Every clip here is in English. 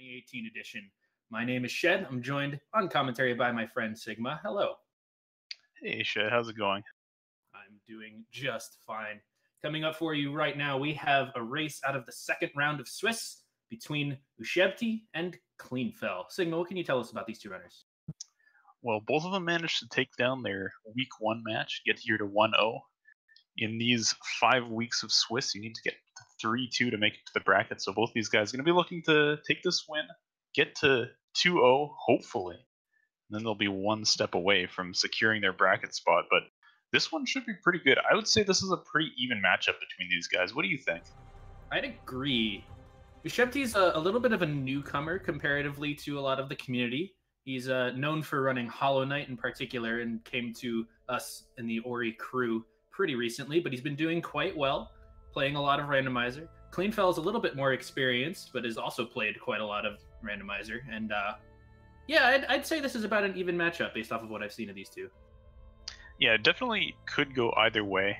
2018 edition. My name is Shed. I'm joined on commentary by my friend Sigma. Hello. Hey Shed, how's it going? I'm doing just fine. Coming up for you right now, we have a race out of the second round of Swiss between Ushebti and Cleanfel. Sigma, what can you tell us about these two runners? Well, both of them managed to take down their week 1 match, get here to 1-0. In these 5 weeks of Swiss, you need to get 3-2 to make it to the bracket. So both these guys are going to be looking to take this win, get to 2-0, hopefully. And then they'll be one step away from securing their bracket spot. But this one should be pretty good. I would say this is a pretty even matchup between these guys. What do you think? I'd agree. Ushebti's a little bit of a newcomer comparatively to a lot of the community. He's known for running Hollow Knight in particular and came to us in the Ori crew pretty recently, but he's been doing quite well, playing a lot of Randomizer. Cleanfel is a little bit more experienced, but has also played quite a lot of Randomizer. And yeah, I'd say this is about an even matchup based off of what I've seen of these two. Yeah, it definitely could go either way.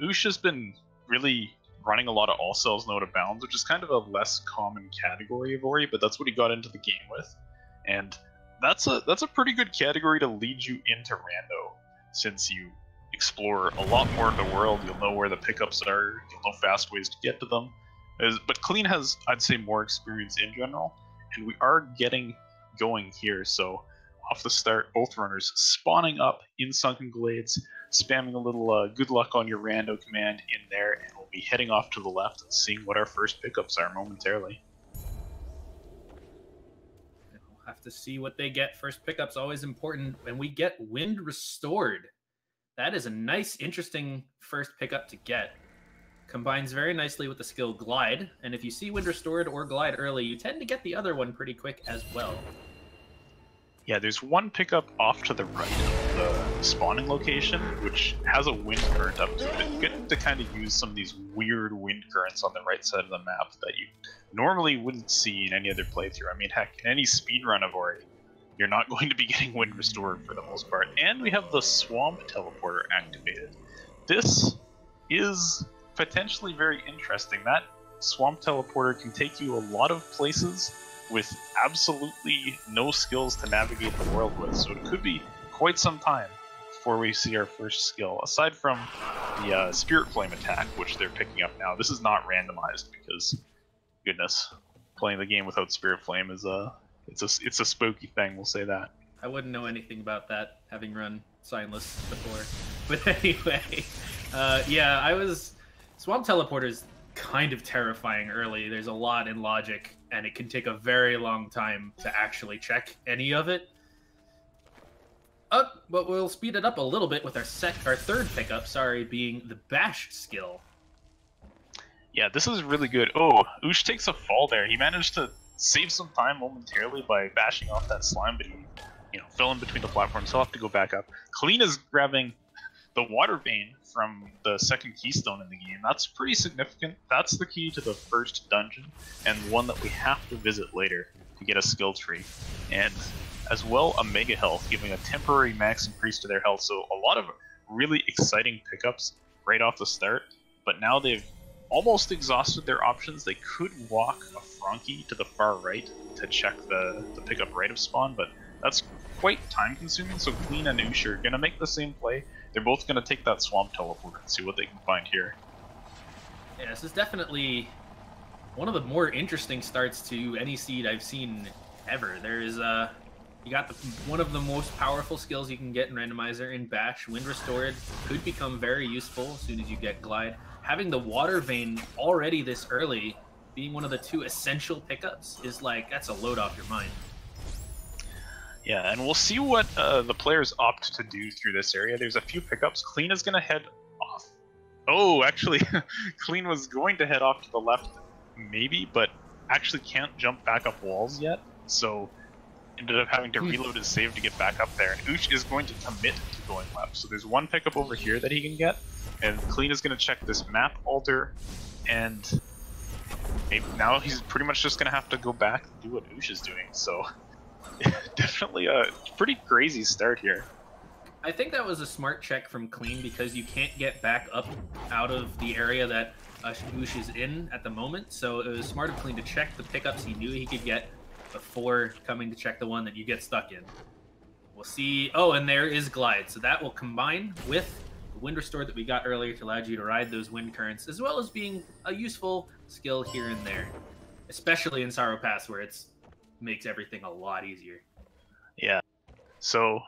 Ush has been really running a lot of all cells no out of bounds, which is kind of a less common category of Ori, but that's what he got into the game with. And that's a pretty good category to lead you into Rando, since you explore a lot more of the world. You'll know where the pickups are, you'll know fast ways to get to them. But Clean has, I'd say, more experience in general, and we are getting going here. So off the start, both runners spawning up in Sunken Glades, spamming a little good luck on your rando command in there, and we'll be heading off to the left and seeing what our first pickups are momentarily. We'll have to see what they get. First pickup's always important. When we get Wind Restored, that is a nice, interesting first pickup to get. Combines very nicely with the skill Glide, and if you see Wind Restored or Glide early, you tend to get the other one pretty quick as well. Yeah, there's one pickup off to the right of the spawning location, which has a wind current up to it. Good to kind of use some of these weird wind currents on the right side of the map that you normally wouldn't see in any other playthrough. I mean, heck, in any speedrun of Ori, you're not going to be getting wind restored for the most part. And we have the Swamp Teleporter activated. This is potentially very interesting. That Swamp Teleporter can take you a lot of places with absolutely no skills to navigate the world with, so it could be quite some time before we see our first skill. Aside from the Spirit Flame attack, which they're picking up now, this is not randomized because, goodness, playing the game without Spirit Flame is it's a spooky thing. We'll say that. I wouldn't know anything about that, having run Signless before. But anyway, yeah, Swamp Teleporter's kind of terrifying early. There's a lot in logic, and it can take a very long time to actually check any of it. But we'll speed it up a little bit with our third pickup, being the Bash skill. Yeah, this is really good. Oh, Ush takes a fall there. He managed to save some time momentarily by bashing off that slime, but he, fell in between the platforms. He'll have to go back up. Clean is grabbing the Water Vein from the second keystone in the game. That's pretty significant. That's the key to the first dungeon, and one that we have to visit later to get a skill tree. And as well, a Mega Health, giving a temporary max increase to their health. So a lot of really exciting pickups right off the start, but now they've almost exhausted their options. They could walk a Frankie to the far right to check the pickup right of spawn, but that's quite time consuming. So Clean and Ush are going to make the same play. They're both going to take that Swamp Teleporter and see what they can find here. Yeah, this is definitely one of the more interesting starts to any seed I've seen ever. There is you got one of the most powerful skills you can get in Randomizer in Bash. Wind Restored could become very useful as soon as you get Glide. Having the Water Vein already this early, being one of the two essential pickups, is like, that's a load off your mind. Yeah, and we'll see what the players opt to do through this area. There's a few pickups. Clean is going to head off. Oh, actually, Clean was going to head off to the left, maybe, but actually can't jump back up walls yet, so ended up having to reload his save to get back up there. And Ush is going to commit to going left. So there's one pickup over here that he can get, and Clean is going to check this map altar, and maybe now he's pretty much just going to have to go back and do what Ush is doing. So definitely a pretty crazy start here. I think that was a smart check from Clean because you can't get back up out of the area that Ush is in at the moment. So it was smart of Clean to check the pickups he knew he could get before coming to check the one that you get stuck in. We'll see. Oh, and there is Glide. So that will combine with the Wind Restore that we got earlier to allow you to ride those wind currents, as well as being a useful skill here and there, especially in Sorrow Pass, where it makes everything a lot easier. Yeah. So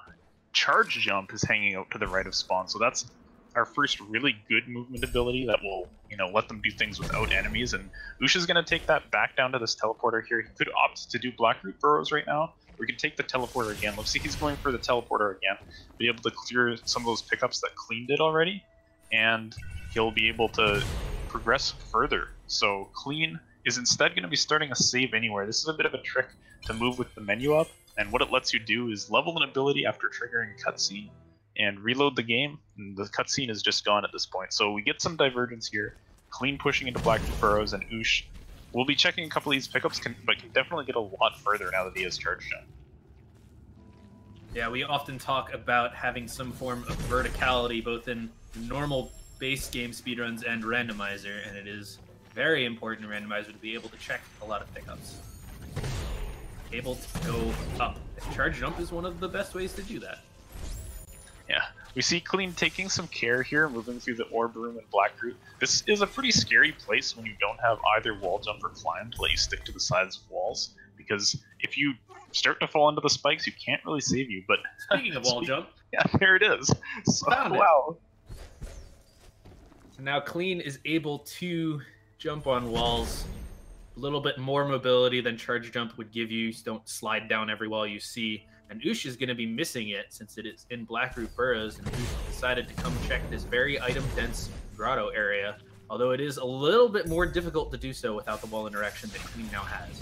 Charge Jump is hanging out to the right of spawn, so that's our first really good movement ability that will, let them do things without enemies. And Ush is going to take that back down to this teleporter here. He could opt to do Blackroot Burrows right now, or he can take the teleporter again. Let's see, he's going for the teleporter again. Be able to clear some of those pickups that Clean did already, and he'll be able to progress further. So Clean is instead going to be starting a save anywhere. This is a bit of a trick to move with the menu up, and what it lets you do is level an ability after triggering a cutscene and reload the game, and the cutscene is just gone at this point. So we get some divergence here. Clean pushing into Blackroot Burrows, and Ush will be checking a couple of these pickups, but can definitely get a lot further now that he has Charge Jump. Yeah, we often talk about having some form of verticality both in normal base game speedruns and Randomizer, and it is very important in Randomizer to be able to check a lot of pickups. Able to go up. Charge Jump is one of the best ways to do that. Yeah, we see Clean taking some care here, moving through the Orb Room and Blackroot. This is a pretty scary place when you don't have either wall jump or climb to let you stick to the sides of walls, because if you start to fall into the spikes, you can't really save you. But speaking of wall jump, yeah, there it is. So, found it. Wow. So now Clean is able to jump on walls. A little bit more mobility than Charge Jump would give you. So don't slide down every wall you see. And Ush is going to be missing it since it is in Blackroot Burrows, and Ush decided to come check this very item-dense grotto area, although it is a little bit more difficult to do so without the wall interaction that Clean now has.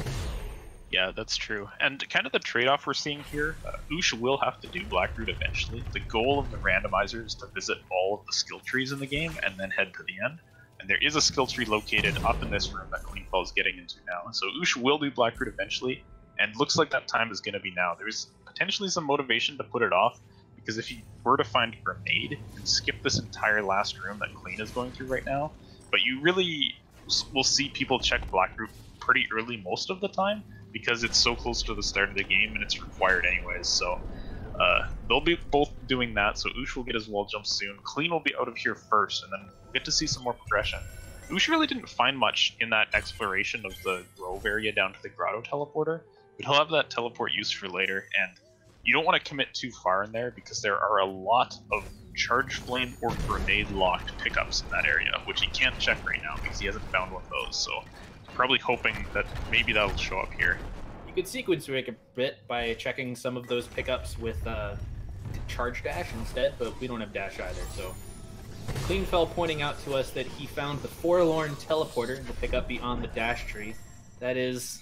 Yeah, that's true. And kind of the trade-off we're seeing here, Ush will have to do Blackroot eventually. The goal of the Randomizer is to visit all of the skill trees in the game and then head to the end. And there is a skill tree located up in this room that Cleanfel is getting into now. So Ush will do Blackroot eventually, and looks like that time is going to be now. There's potentially some motivation to put it off, because if you were to find Grenade and skip this entire last room that Clean is going through right now, but you really will see people check Blackroot pretty early most of the time, because it's so close to the start of the game and it's required anyways. So they'll be both doing that, so Ush will get his wall jump soon. Clean will be out of here first, and then we'll get to see some more progression. Ush really didn't find much in that exploration of the grove area down to the grotto teleporter, but he'll have that teleport used for later, and you don't want to commit too far in there because there are a lot of charge flame or grenade locked pickups in that area, which he can't check right now because he hasn't found one of those, so he's probably hoping that maybe that'll show up here. You could sequence break a bit by checking some of those pickups with charge dash instead, but we don't have dash either, so Cleanfel pointing out to us that he found the Forlorn teleporter, the pickup beyond the dash tree. That is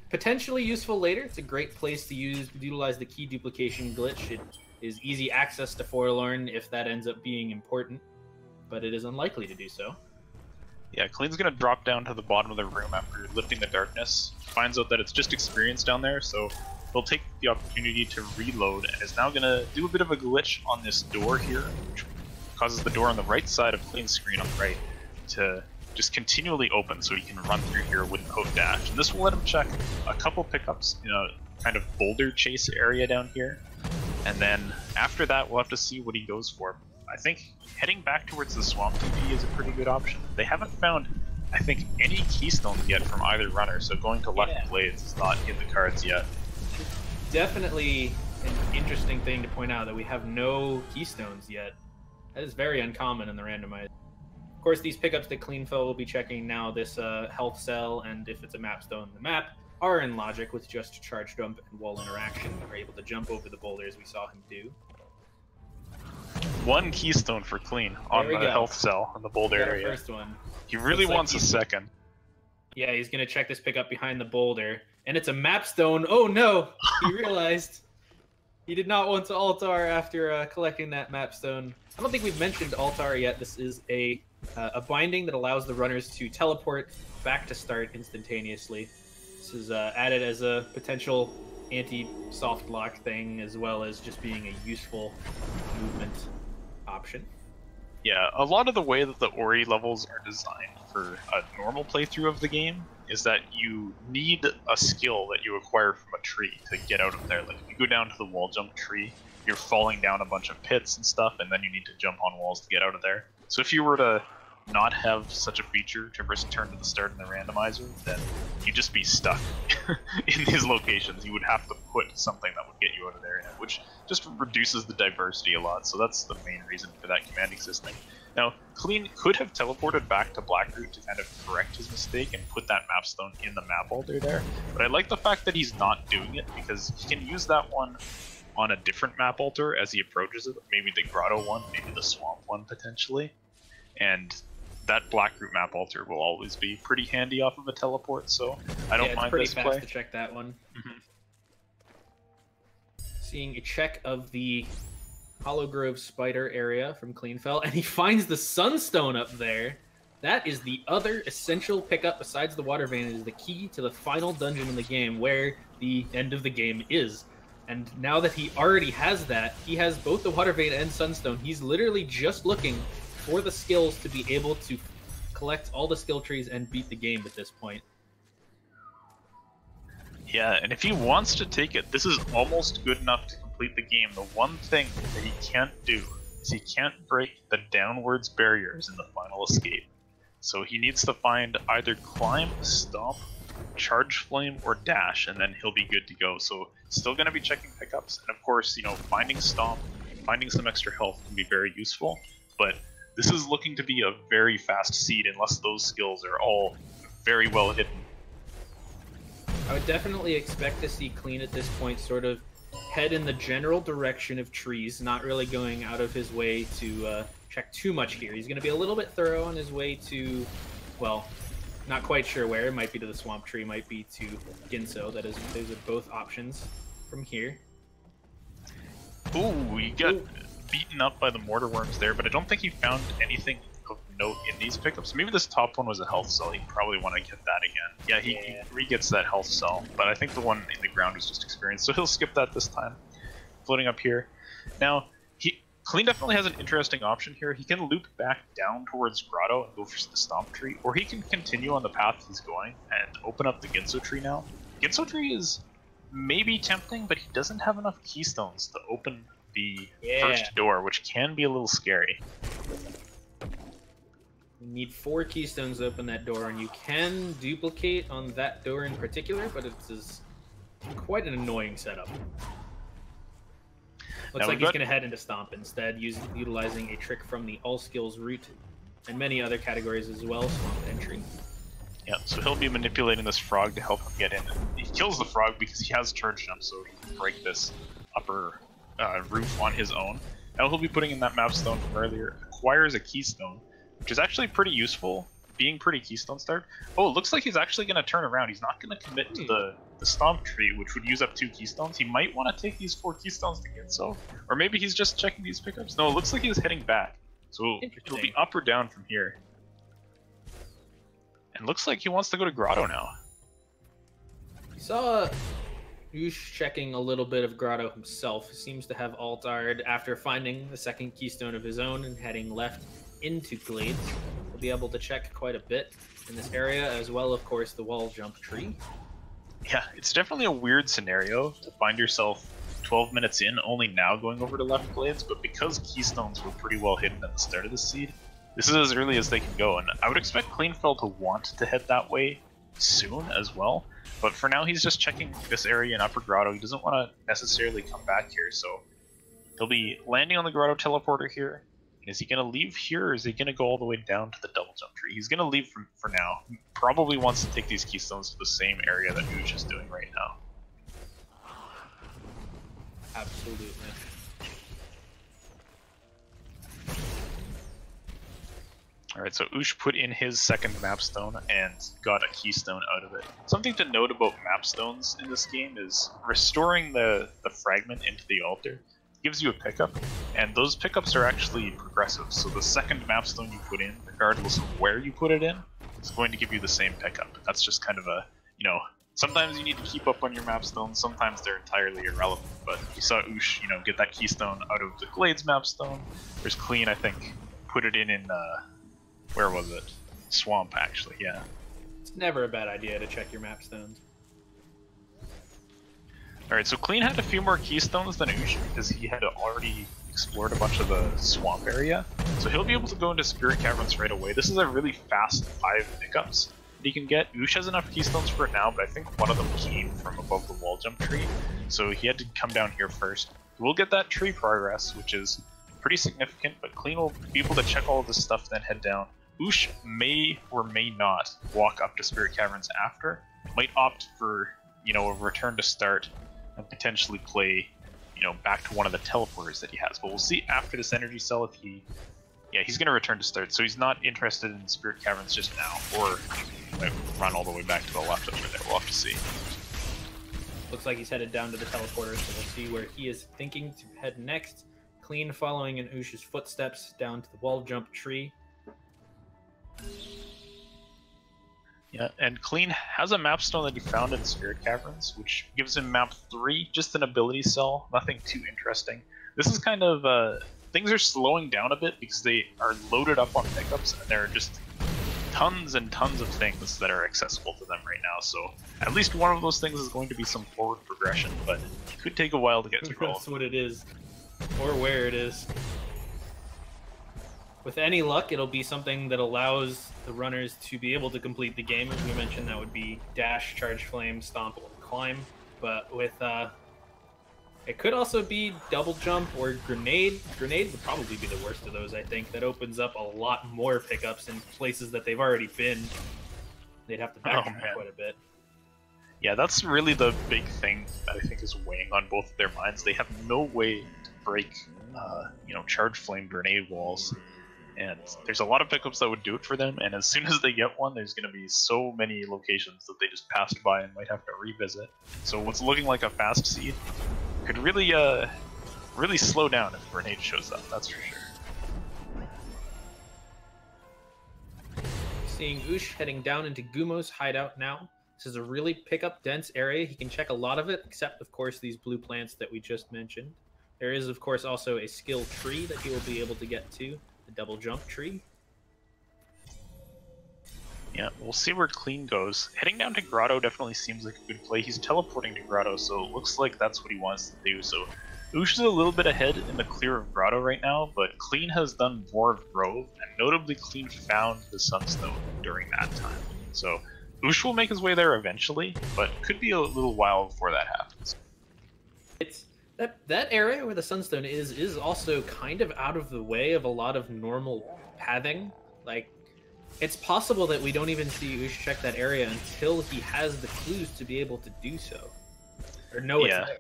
potentially useful later. It's a great place to utilize the key duplication glitch. It is easy access to Forlorn if that ends up being important, but it is unlikely to do so. Yeah, Clean's gonna drop down to the bottom of the room after lifting the darkness. Finds out that it's just experience down there, so he'll take the opportunity to reload, and is now gonna do a bit of a glitch on this door here, which causes the door on the right side of Clean's screen on the right to just continually open, so he can run through here with code dash. And this will let him check a couple pickups in a kind of boulder chase area down here, and then after that we'll have to see what he goes for. I think heading back towards the swamp TP is a pretty good option. They haven't found, I think, any keystones yet from either runner, so going to Lucky Blades is not in the cards yet. Definitely an interesting thing to point out that we have no keystones yet. That is very uncommon in the Randomizer. Of course, these pickups that Cleanfel will be checking now, this health cell, and if it's a map stone, the map, are in logic with just charge jump and wall interaction. Are able to jump over the boulders we saw him do. One keystone for Clean on the health cell in the boulder area. First one. He really wants a second. Yeah, he's going to check this pickup behind the boulder, and it's a map stone. Oh no! He realized he did not want to altar after collecting that map stone. I don't think we've mentioned altar yet. This is a binding that allows the runners to teleport back to start instantaneously. This is added as a potential anti-soft lock thing, as well as just being a useful movement option. Yeah, a lot of the way that the Ori levels are designed for a normal playthrough of the game is that you need a skill that you acquire from a tree to get out of there. Like if you go down to the wall jump tree, you're falling down a bunch of pits and stuff, and then you need to jump on walls to get out of there. So if you were to not have such a feature to return to the start in the randomizer, then you'd just be stuck in these locations. You would have to put something that would get you out of there, which just reduces the diversity a lot. So that's the main reason for that command existing. Now, Clean could have teleported back to Blackroot to kind of correct his mistake and put that map stone in the map altar there, but I like the fact that he's not doing it because he can use that one on a different map altar as he approaches it, maybe the grotto one, maybe the swamp one potentially, and that Blackroot map altar will always be pretty handy off of a teleport, so I don't mind this play. It's pretty fast to check that one. Seeing a check of the Hollow Grove Spider area from Cleanfel, and he finds the Sunstone up there. That is the other essential pickup besides the Water Vein. It is the key to the final dungeon in the game, where the end of the game is. And now that he already has that, he has both the Water Vein and Sunstone. He's literally just looking for the skills to be able to collect all the skill trees and beat the game at this point. Yeah, and if he wants to take it, this is almost good enough to complete the game. The one thing that he can't do is he can't break the downwards barriers in the final escape. So he needs to find either climb, stomp, charge flame, or dash, and then he'll be good to go. So still going to be checking pickups, and of course, you know, finding stomp, finding some extra health can be very useful, but this is looking to be a very fast seed unless those skills are all very well hidden. I would definitely expect to see Clean at this point sort of head in the general direction of trees, not really going out of his way to check too much here. He's going to be a little bit thorough on his way to, well, not quite sure where. It might be to the swamp tree, might be to Ginso. That is, those are both options from here. Ooh, you got beaten up by the mortar worms there, but I don't think he found anything of note in these pickups. Maybe this top one was a health cell. He'd probably want to get that again. Yeah, he re-gets that health cell, but I think the one in the ground was just experience, so he'll skip that this time. Floating up here. Now, Clean definitely has an interesting option here. He can loop back down towards Grotto and go for the Stomp Tree, or he can continue on the path he's going and open up the Ginso Tree now. Ginso Tree is maybe tempting, but he doesn't have enough keystones to open the first door, which can be a little scary. You need 4 keystones to open that door, and you can duplicate on that door in particular, but it's quite an annoying setup. Looks like he's going to head into Stomp instead, utilizing a trick from the All Skills route and many other categories as well, Swamp Entry. Yeah, so he'll be manipulating this frog to help him get in. He kills the frog because he has charge jump, so he can break this upper roof on his own. Now he'll be putting in that map stone from earlier. Acquires a keystone, which is actually pretty useful, being pretty keystone starved. Oh, it looks like he's actually going to turn around. He's not going to commit to the Stomp Tree, which would use up 2 keystones. He might want to take these 4 keystones to get so. Or maybe he's just checking these pickups. No, it looks like he's heading back. So it'll be up or down from here. And looks like he wants to go to Grotto now. Saw Ush checking a little bit of Grotto himself. Seems to have alt-ard after finding the second keystone of his own and heading left into Glades. We'll be able to check quite a bit in this area, as well, of course, the wall jump tree. Yeah, it's definitely a weird scenario to find yourself 12 minutes in, only now going over to left Glades, but because keystones were pretty well hidden at the start of the seed, this is as early as they can go, and I would expect Cleanfel to want to head that way soon as well, but for now he's just checking this area in Upper Grotto. He doesn't want to necessarily come back here, so he'll be landing on the Grotto teleporter here. Is he going to leave here, or is he going to go all the way down to the double jump tree? He's going to leave for now. He probably wants to take these keystones to the same area that Ush is doing right now. Absolutely. Alright, so Ush put in his second map stone and got a keystone out of it. Something to note about map stones in this game is restoring the fragment into the altar gives you a pickup, and those pickups are actually progressive. So the second map stone you put in, regardless of where you put it in, is going to give you the same pickup. That's just kind of a, you know, sometimes you need to keep up on your map stones, sometimes they're entirely irrelevant, but you saw Ush, you know, get that keystone out of the Glades map stone. There's Clean, I think, put it in where was it? Swamp, actually, yeah. never a bad idea to check your map stones. Alright, so Clean had a few more keystones than Ush because he had already explored a bunch of the swamp area. So he'll be able to go into Spirit Caverns right away. This is a really fast 5 pickups that he can get. Ush has enough keystones for it now, but I think one of them came from above the wall jump tree. So he had to come down here first. We'll get that tree progress, which is pretty significant, but Clean will be able to check all of this stuff, then head down. Ush may or may not walk up to Spirit Caverns after. Might opt for, you know, a return to start and potentially play, you know, back to one of the teleporters that he has. But we'll see after this energy cell if he... Yeah, he's going to return to start, so he's not interested in Spirit Caverns just now, or he might run all the way back to the left over there. We'll have to see. Looks like he's headed down to the teleporter, so we'll see where he is thinking to head next. Clean following in Ush's footsteps down to the wall jump tree. Yeah, and Clean has a map stone that he found in Spirit Caverns, which gives him map 3, just an ability cell, nothing too interesting. This is kind of, things are slowing down a bit because they are loaded up on pickups, and there are just tons and tons of things that are accessible to them right now, so at least one of those things is going to be some forward progression, but it could take a while to get through all. That's what it is, or where it is. With any luck, it'll be something that allows the runners to be able to complete the game. As we mentioned, that would be dash, charge flame, stomp, or climb. But with it could also be double jump or grenade. Grenade would probably be the worst of those, I think. That opens up a lot more pickups in places that they've already been. They'd have to backtrack quite a bit. Yeah, that's really the big thing that I think is weighing on both of their minds. They have no way to break, you know, charge flame grenade walls. And there's a lot of pickups that would do it for them, and as soon as they get one, there's going to be so many locations that they just passed by and might have to revisit. So what's looking like a fast seed could really really slow down if Grenade shows up, that's for sure. Seeing Ush heading down into Gumo's hideout now. This is a really pickup dense area. He can check a lot of it, except of course these blue plants that we just mentioned. There is of course also a skill tree that he will be able to get to. The double jump tree. Yeah, we'll see where Clean goes. Heading down to Grotto definitely seems like a good play. He's teleporting to Grotto, so it looks like that's what he wants to do. So Ush is a little bit ahead in the clear of Grotto right now, but Clean has done more of Grove, and notably Clean found the Sunstone during that time. So Ush will make his way there eventually, but could be a little while before that happens. It's that area where the Sunstone is also kind of out of the way of a lot of normal pathing. Like, it's possible that we don't even see Ush check that area until he has the clues to be able to do so. Or know it's there.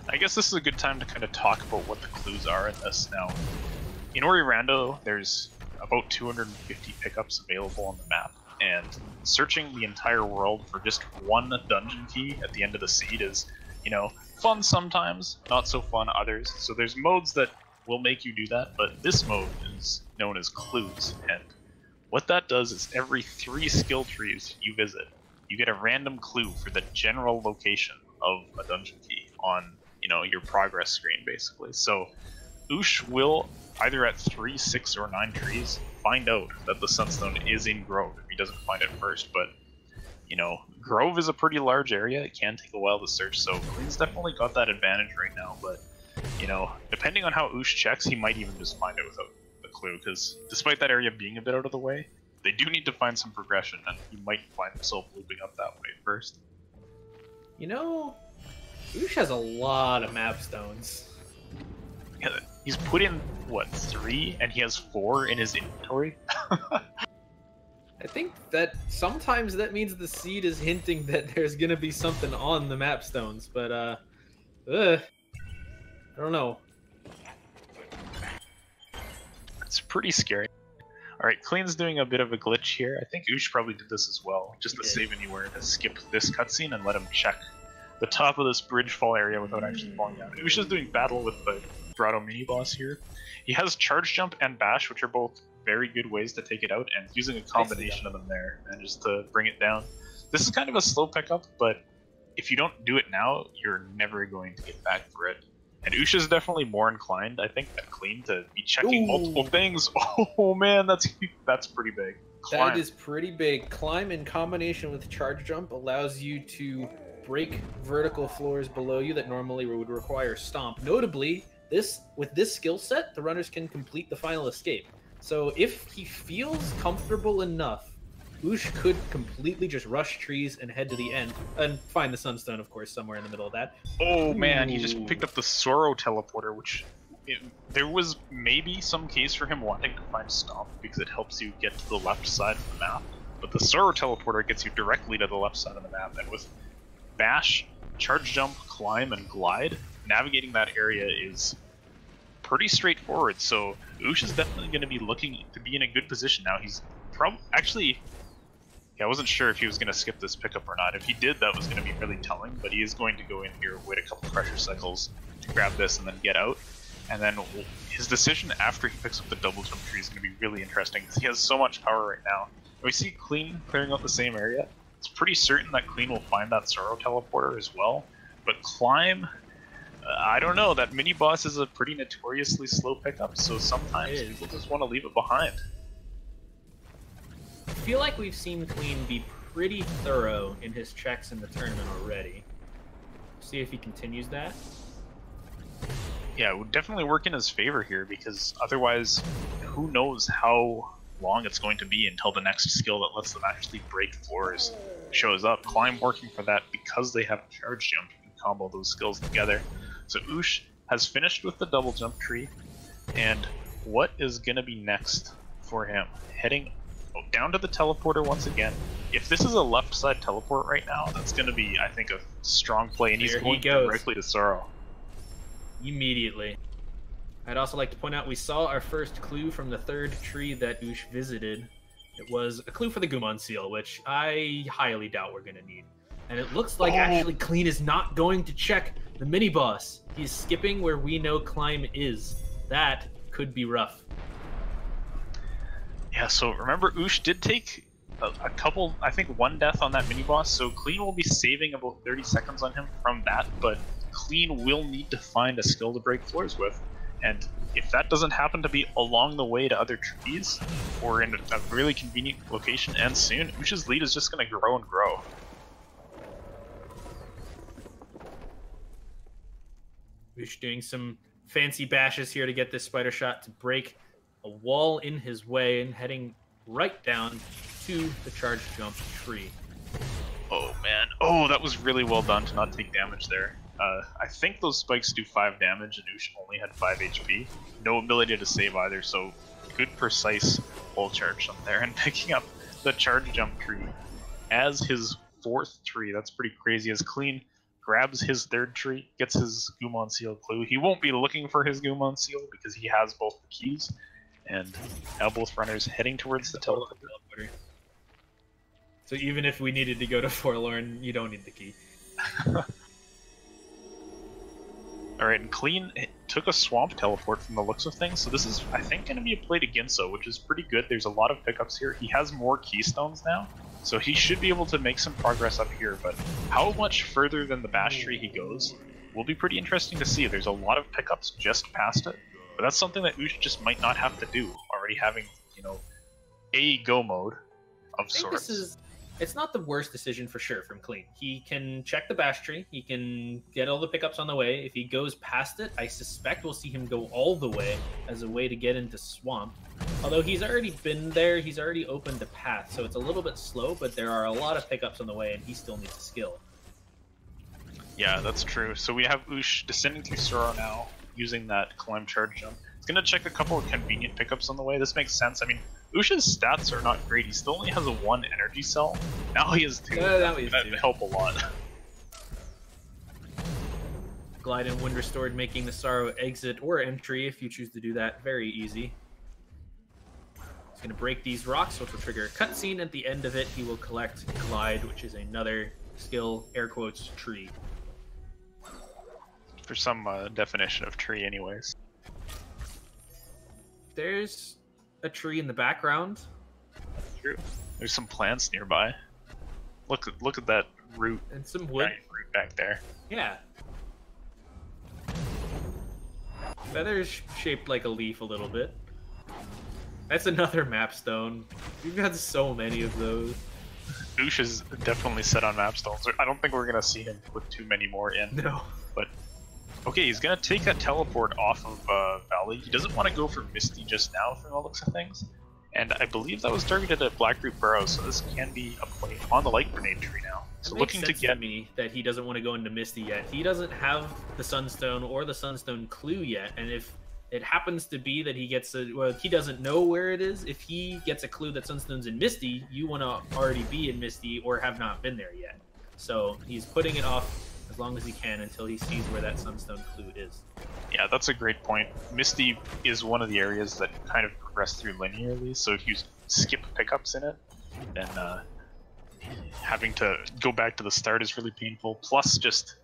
I guess this is a good time to kind of talk about what the clues are in this now. In Ori Rando, there's about 250 pickups available on the map, and searching the entire world for just one dungeon key at the end of the seed is, you know, fun sometimes, not so fun others. So there's modes that will make you do that, but this mode is known as clues, and what that does is every 3 skill trees you visit, you get a random clue for the general location of a dungeon key on, you know, your progress screen basically. So Ush will either at 3, 6, or 9 trees find out that the Sunstone is in Grove if he doesn't find it first, but you know, Grove is a pretty large area. It can take a while to search, so Clean's definitely got that advantage right now. But, you know, depending on how Ush checks, he might even just find it without the clue, because despite that area being a bit out of the way, they do need to find some progression, and he might find himself looping up that way first. You know, Ush has a lot of map stones. Yeah, he's put in, what, 3, and he has 4 in his inventory? I think that sometimes that means the seed is hinting that there's gonna be something on the map stones, but I don't know. It's pretty scary. Alright, Clean's doing a bit of a glitch here. I think Ush probably did this as well, just to save anywhere to skip this cutscene and let him check the top of this bridge fall area without actually falling down. Ush is doing battle with the Grotto mini-boss here. He has charge jump and bash, which are both very good ways to take it out, and using a combination of them there manages to bring it down. This is kind of a slow pickup, but if you don't do it now, you're never going to get back for it. And Ush is definitely more inclined, I think, than Clean to be checking multiple things. Oh man, that's pretty big. Climb. That is pretty big. Climb in combination with charge jump allows you to break vertical floors below you that normally would require stomp. Notably, with this skill set, the runners can complete the final escape. So if he feels comfortable enough, Ush could completely just rush trees and head to the end, and find the Sunstone, of course, somewhere in the middle of that. Oh man, he just picked up the Sorrow teleporter, which there was maybe some case for him wanting to find Stomp because it helps you get to the left side of the map. But the Sorrow teleporter gets you directly to the left side of the map, and with Bash, Charge Jump, Climb, and Glide, navigating that area is pretty straightforward. So Ush is definitely going to be looking to be in a good position now. He's actually. Yeah, I wasn't sure if he was going to skip this pickup or not. If he did, that was going to be really telling, but he is going to go in here, wait a couple pressure cycles to grab this and then get out. And then his decision after he picks up the double jump tree is going to be really interesting because he has so much power right now. And we see Clean clearing out the same area. It's pretty certain that Clean will find that Sorrow teleporter as well. But Climb, I don't know, that mini boss is a pretty notoriously slow pickup, so sometimes people just want to leave it behind. I feel like we've seen Clean be pretty thorough in his checks in the tournament already. See if he continues that. Yeah, it would definitely work in his favor here, because otherwise, who knows how long it's going to be until the next skill that lets them actually break floors shows up. Climb working for that because they have charge jump. You can combo those skills together. So Ush has finished with the double jump tree, and what is going to be next for him? Heading down to the teleporter once again. If this is a left side teleport right now, that's going to be, I think, a strong play, and he's going directly to Sorrow. Immediately. I'd also like to point out we saw our first clue from the third tree that Ush visited. It was a clue for the Gumon seal, which I highly doubt we're going to need. And it looks like actually Clean is not going to check the mini-boss. He's skipping where we know Climb is. That could be rough. Yeah, so remember, Ush did take a couple, I think one death on that mini-boss, so Clean will be saving about 30 seconds on him from that, but Clean will need to find a skill to break floors with. And if that doesn't happen to be along the way to other trees, or in a really convenient location and soon, Ush's lead is just going to grow and grow. Ush doing some fancy bashes here to get this spider shot to break a wall in his way and heading right down to the charge jump tree. Oh man, oh, that was really well done to not take damage there. I think those spikes do 5 damage and Ush only had 5 HP. No ability to save either, so good precise wall charge on there, and picking up the charge jump tree as his 4th tree. That's pretty crazy. As Clean grabs his 3rd tree, gets his Gumon seal clue. He won't be looking for his Gumon seal because he has both the keys. And now both runners heading towards the teleporter. So even if we needed to go to Forlorn, you don't need the key. Alright, and Clean took a swamp teleport from the looks of things, so this is, I think, going to be a play to Ginso, which is pretty good. There's a lot of pickups here. He has more keystones now, so he should be able to make some progress up here, but how much further than the Bash tree he goes will be pretty interesting to see. There's a lot of pickups just past it. But that's something that Ush just might not have to do, already having, you know, a go mode of sorts. It's not the worst decision for sure from Clean. He can check the Bash tree, he can get all the pickups on the way. If he goes past it, I suspect we'll see him go all the way as a way to get into Swamp. Although he's already been there, he's already opened a path, so it's a little bit slow, but there are a lot of pickups on the way and he still needs a skill. Yeah, that's true. So we have Ush descending through Sorrow now, using that Climb charge jump. He's going to check a couple of convenient pickups on the way. This makes sense. I mean, Ush's stats are not great. He still only has a 1 energy cell. Now he has 2. That would help a lot. Glide and Wind Restored, making the Sorrow exit or entry if you choose to do that. Very easy. He's going to break these rocks, which will trigger a cutscene. At the end of it, he will collect Glide, which is another skill, air quotes, tree. For some definition of tree anyways. There's a tree in the background. True. There's some plants nearby. Look at that root. And some wood. Giant root back there. Yeah. Feathers shaped like a leaf a little bit. That's another map stone. We've got so many of those. Ush is definitely set on map stones. I don't think we're gonna see him put too many more in. No. But okay, he's gonna take that teleport off of Valley. He doesn't want to go for Misty just now, from the looks of things. And I believe that was targeted at Blackroot Burrows, so this can be a play on the light grenade tree now. So looking to get me that he doesn't want to go into Misty yet. He doesn't have the Sunstone or the Sunstone clue yet, and if it happens to be that he gets he doesn't know where it is. If he gets a clue that Sunstone's in Misty, you want to already be in Misty or have not been there yet. So he's putting it off as long as he can until he sees where that Sunstone clue is. Yeah, that's a great point. Misty is one of the areas that kind of progress through linearly, so if you skip pickups in it, then having to go back to the start is really painful. Plus, just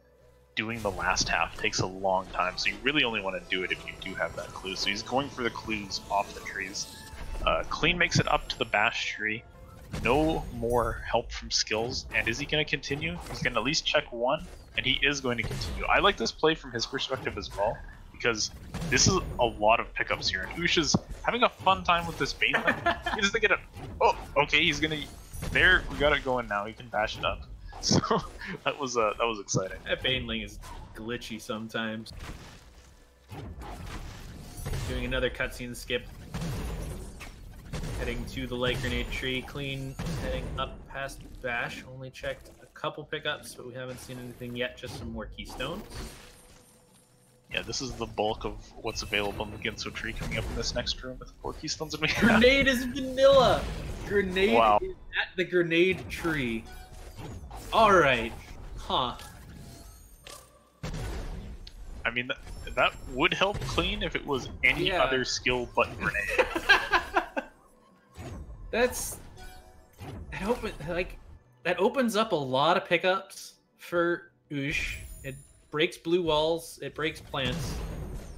doing the last half takes a long time, so you really only want to do it if you do have that clue. So he's going for the clues off the trees. Clean makes it up to the bash tree. No more help from skills, and is he going to continue? He's going to at least check one, and he is going to continue. I like this play from his perspective as well, because this is a lot of pickups here, and Ush is having a fun time with this Baneling. He doesn't get it. Oh, okay, he's going to... There, we got it going now. He can bash it up. So that was exciting. That Baneling is glitchy sometimes. Doing another cutscene skip. Heading to the light grenade tree. Clean heading up past Bash. Only checked a couple pickups, but we haven't seen anything yet. Just some more keystones. Yeah, this is the bulk of what's available in the Ginso tree coming up in this next room with 4 keystones. And Grenade is vanilla. Grenade wow. is at the grenade tree. Alright. Huh. I mean, that would help Clean if it was any other skill but grenade. That opens up a lot of pickups for Ush. It breaks blue walls, it breaks plants,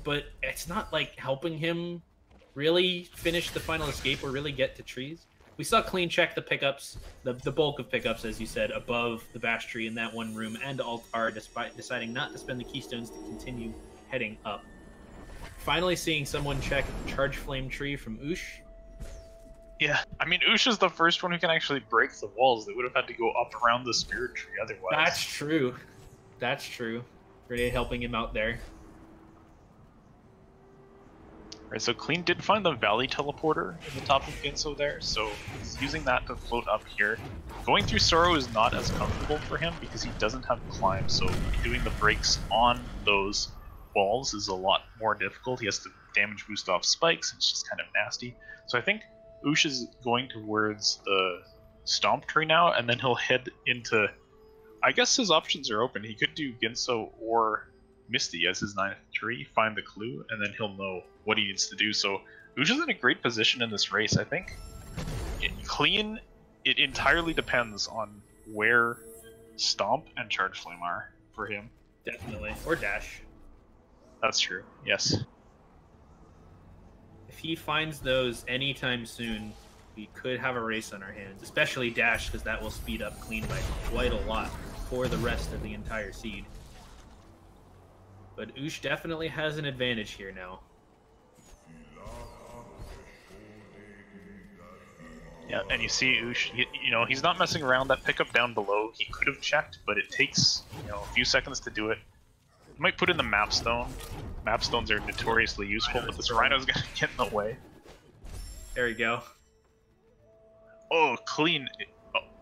but it's not like helping him really finish the final escape or really get to trees. We saw Clean check the pickups, the bulk of pickups, as you said, above the bash tree in that one room and Altar, despite deciding not to spend the keystones to continue heading up. Finally seeing someone check Charge Flame Tree from Ush. Yeah, I mean, Ush is the first one who can actually break the walls. They would have had to go up around the Spirit Tree otherwise. That's true. That's true. Grenade helping him out there. Right, so Clean did find the Valley Teleporter in the top of Ginso there, so he's using that to float up here. Going through Sorrow is not as comfortable for him because he doesn't have climb, so doing the breaks on those walls is a lot more difficult. He has to damage boost off spikes, and it's just kind of nasty. So I think Ush is going towards the Stomp Tree now, and then he'll head into... I guess his options are open. He could do Ginso or Misty as his 9th tree, find the clue, and then he'll know what he needs to do. So Ush is in a great position in this race. I think Clean, it entirely depends on where Stomp and Charge Flame are for him. Definitely. Or Dash. That's true, yes. If he finds those anytime soon, we could have a race on our hands, especially Dash, because that will speed up Clean by quite a lot for the rest of the entire seed. But Ush definitely has an advantage here now. Yeah, and you see Ush, he's not messing around. That pickup down below, he could have checked, but it takes, a few seconds to do it. He might put in the map stone. Map stones are notoriously useful, but this Rhino's gonna get in the way. There we go. Oh, Clean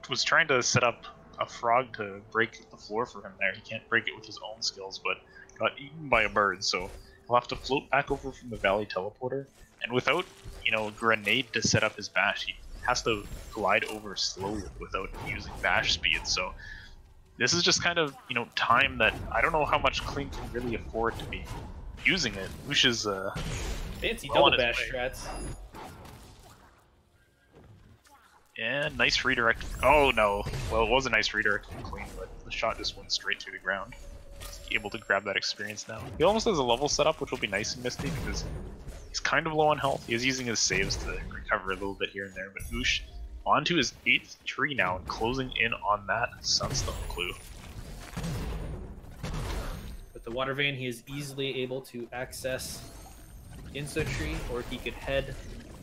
was trying to set up a frog to break the floor for him there. He can't break it with his own skills, but got eaten by a bird, so he'll have to float back over from the Valley Teleporter. And without, a grenade to set up his bash, he has to glide over slowly without using bash speed. So this is just kind of, time that I don't know how much Clean can really afford to be using it. Ush is fancy double bash strats. Yeah, nice redirect. Oh no. Well, it was a nice redirect from Clean, but the shot just went straight to the ground. He's able to grab that experience now. He almost has a level set up, which will be nice in Misty because he's kind of low on health. He is using his saves to recover a little bit here and there, but Ush onto his 8th tree now and closing in on that Sunstone clue. With the Water Vein, he is easily able to access Ginso Tree, or he could head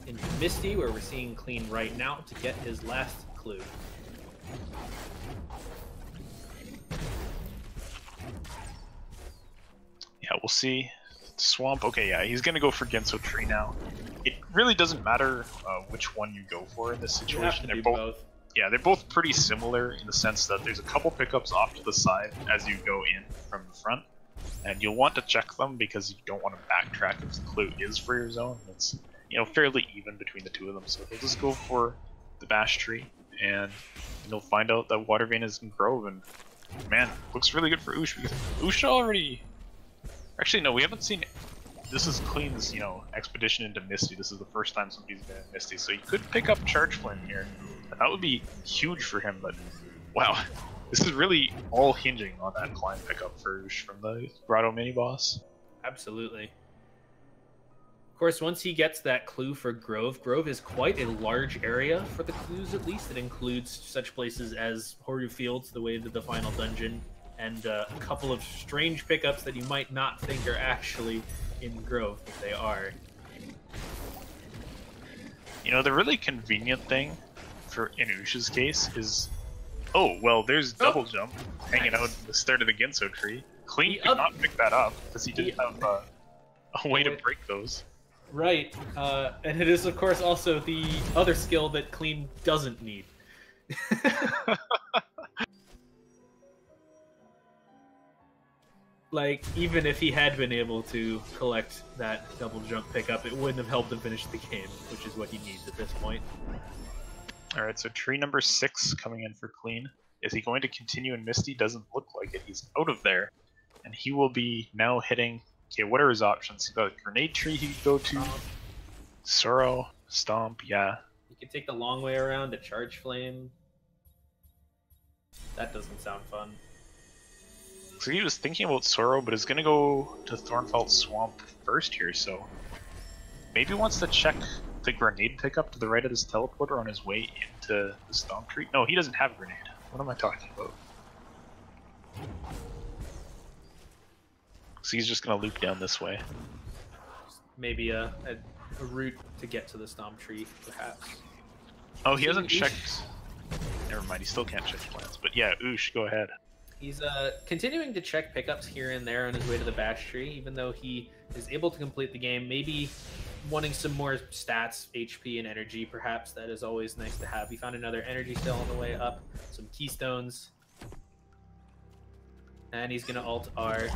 into Misty, where we're seeing Clean right now to get his last clue. Yeah, we'll see. Swamp, okay, yeah, he's gonna go for Genso Tree now. It really doesn't matter which one you go for in this situation. They're both. Yeah, they're both pretty similar in the sense that there's a couple pickups off to the side as you go in from the front, and you'll want to check them because you don't want to backtrack if the clue is for your zone. It's, you know, fairly even between the two of them, so they'll just go for the Bash Tree, and you'll find out that Water Vein is in Grove, and man, looks really good for Ush because Ush already. Actually, no, we haven't seen. This is Clean's, you know, expedition into Misty. This is the first time somebody's been in Misty, so you could pick up Charge Flame here. That would be huge for him, but wow, this is really all hinging on that climb pickup for Ush from the Grotto mini boss. Absolutely. Of course, once he gets that clue for Grove, Grove is quite a large area for the clues. At least it includes such places as Horu Fields, the way to the final dungeon, and a couple of strange pickups that you might not think are actually in Grove, but they are. You know, the really convenient thing for in Ush's case is, oh, well, there's double jump hanging out at the start of the Genso Tree. Clean could not pick that up because he didn't have a way to break those. Right, and it is, of course, also the other skill that Clean doesn't need. Like, even if he had been able to collect that double jump pickup, it wouldn't have helped him finish the game, which is what he needs at this point. Alright, so tree number 6 coming in for Clean. Is he going to continue in Misty? Doesn't look like it. He's out of there. And he will be now hitting... Okay, what are his options? He's got a Grenade Tree he could go to. Sorrow, Stomp, yeah. He could take the long way around to Charge Flame. That doesn't sound fun. So he was thinking about Sorrow, but is going to go to Thornfelt Swamp first here, so... Maybe he wants to check the Grenade pickup to the right of this teleporter on his way into the Stomp Tree. No, he doesn't have Grenade. What am I talking about? So he's just going to loop down this way. Maybe a route to get to the Stomp Tree, perhaps. Oh, he hasn't checked... Never mind, he still can't check plans. But yeah, Ush, go ahead. He's continuing to check pickups here and there on his way to the Bash Tree, even though he is able to complete the game. Maybe wanting some more stats, HP, and energy, perhaps. That is always nice to have. He found another energy cell on the way up, some keystones. And he's going to alt R.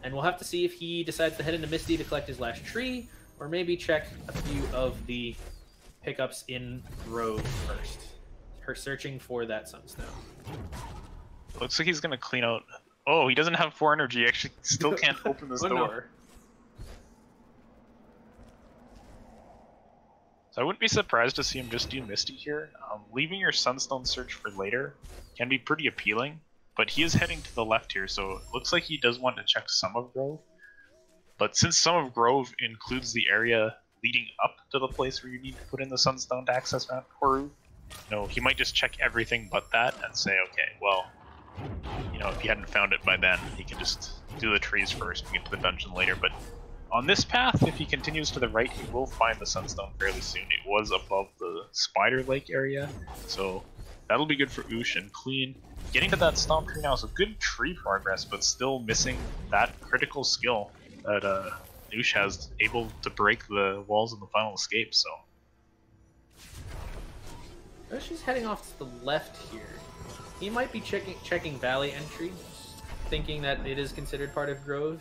And we'll have to see if he decides to head into Misty to collect his last tree, or maybe check a few of the pickups in Grove first. Her searching for that Sunstone. Looks like he's gonna clean out... Oh, he doesn't have 4 energy. He actually still can't open this door. No. So I wouldn't be surprised to see him just do Misty here. Leaving your Sunstone search for later can be pretty appealing, but he is heading to the left here, so it looks like he does want to check some of Grove. But since some of Grove includes the area leading up to the place where you need to put in the Sunstone to access Mount Horu, you know, he might just check everything but that and say, okay, well, you know, if he hadn't found it by then, he can just do the trees first and get to the dungeon later. But on this path, if he continues to the right, he will find the Sunstone fairly soon. It was above the Spider Lake area, so that'll be good for Ush and Clean. Getting to that Stomp Tree now is a good tree progress, but still missing that critical skill that Ush has, able to break the walls in the final escape, so... Ush is heading off to the left here. He might be checking Valley entry, thinking that it is considered part of Grove,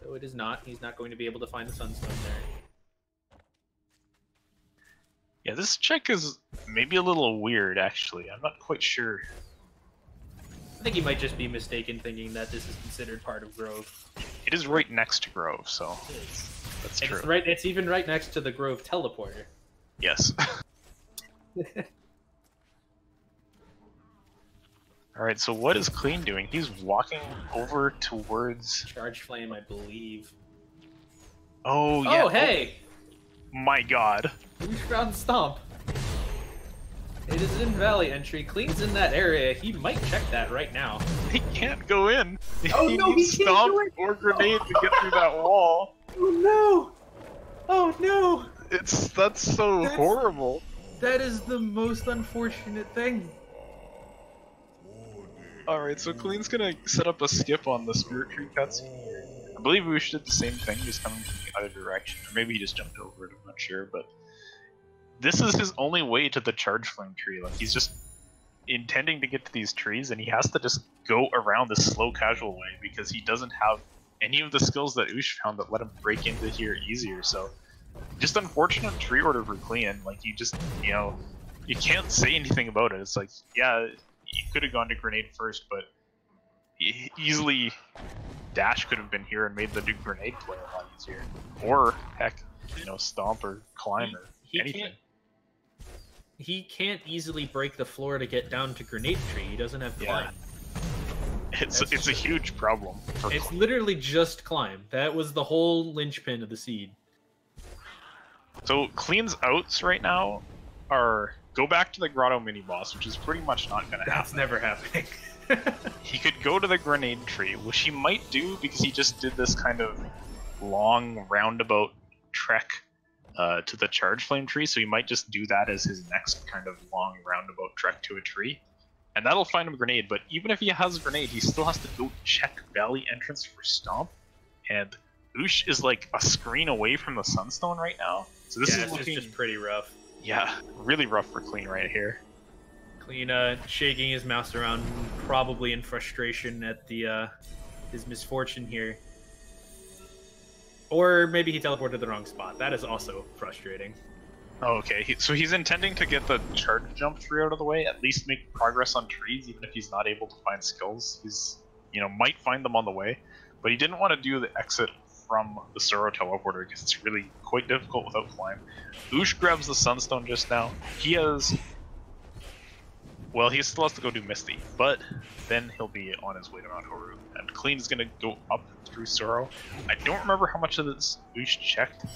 though it is not. He's not going to be able to find the Sunstone there. Yeah, this check is maybe a little weird, actually. I'm not quite sure. I think he might just be mistaken, thinking that this is considered part of Grove. It is right next to Grove, so that's true. It's even right next to the Grove teleporter. Yes. Alright, so what is Clean doing? He's walking over towards... Charge Flame, I believe. Oh, yeah. Oh, hey! Oh, my god. We found Stomp. It is in Valley entry. Clean's in that area. He might check that right now. He can't go in. Oh, no, he Stomp or Grenade to get through that wall. Oh, no! Oh, no! That's so horrible. That is the most unfortunate thing. Alright, so Clean's gonna set up a skip on the Spirit Tree cutscene here. I believe we did the same thing, just coming from the other direction. Or maybe he just jumped over it, I'm not sure, but this is his only way to the Charge Flame tree. Like, he's just intending to get to these trees, and he has to just go around this slow, casual way because he doesn't have any of the skills that Ush found that let him break into here easier. So, just unfortunate tree order for Clean. Like, you just, you know, you can't say anything about it. It's like, yeah, you could have gone to grenade first, but easily dash could have been here and made the grenade play a lot easier. Or, heck, you know, stomp or climb or anything. He can't easily break the floor to get down to grenade tree. He doesn't have climb. It's a huge problem. It's literally just climb. That was the whole linchpin of the seed. So Clean's outs right now are go back to the grotto mini boss, which is pretty much not going to happen. That's never happening. He could go to the grenade tree, which he might do because he just did this kind of long roundabout trek to the charge flame tree, so he might just do that as his next kind of long roundabout trek to a tree. And that'll find him a grenade, but even if he has a grenade, he still has to go check valley entrance for stomp. And Ush is like a screen away from the sunstone right now. So this is looking just pretty rough. Yeah, really rough for Clean right here. Clean shaking his mouse around, probably in frustration at the his misfortune here. Or maybe he teleported to the wrong spot. That is also frustrating. Oh, okay, so he's intending to get the charge jump tree out of the way, at least make progress on trees, even if he's not able to find skills. He's, you know, might find them on the way, but he didn't want to do the exit from the Soro teleporter because it's really quite difficult without climb. Ush grabs the Sunstone just now. He has... Well, he still has to go do Misty, but then he'll be on his way to Mount Horu. And Clean's gonna go up through Soro. I don't remember how much of this Ush checked.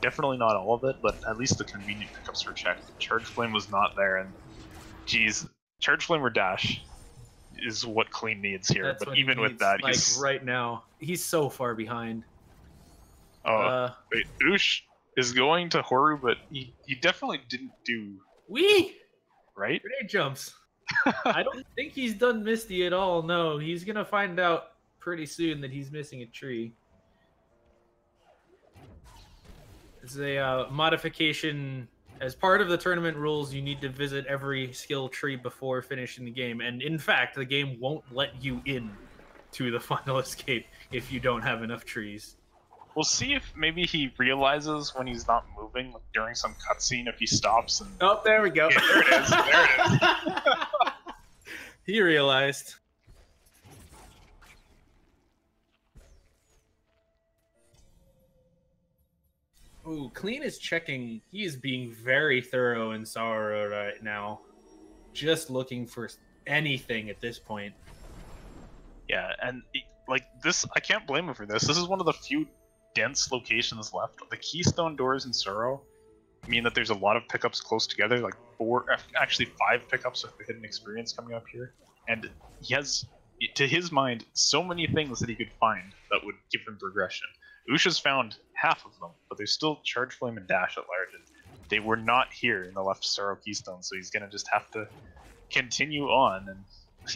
Definitely not all of it, but at least the convenient pickups were checked. Charge Flame was not there, and geez, Charge Flame or Dash is what Clean needs here. That's but even with that, like he's right now, he's so far behind. Wait, Ush is going to Horu, but he definitely didn't do right? Grenade jumps. I don't think he's done Misty at all. No, he's gonna find out pretty soon that he's missing a tree. It's a modification. As part of the tournament rules, you need to visit every skill tree before finishing the game. And in fact, the game won't let you in to the final escape if you don't have enough trees. We'll see if maybe he realizes when he's not moving, like during some cutscene, if he stops and... Oh, there we go. Yeah, there it is. There it is. He realized. Ooh, Clean is checking. He is being very thorough in Sorrow right now. Just looking for anything at this point. Yeah, and like this, I can't blame him for this. This is one of the few dense locations left. The Keystone doors in Sorrow mean that there's a lot of pickups close together, like 5 pickups of the hidden experience coming up here. And he has, to his mind, so many things that he could find that would give him progression. Usha's found half of them, but there's still Charge Flame and Dash at large. And they were not here in the left Sorrow Keystone, so he's gonna just have to continue on. And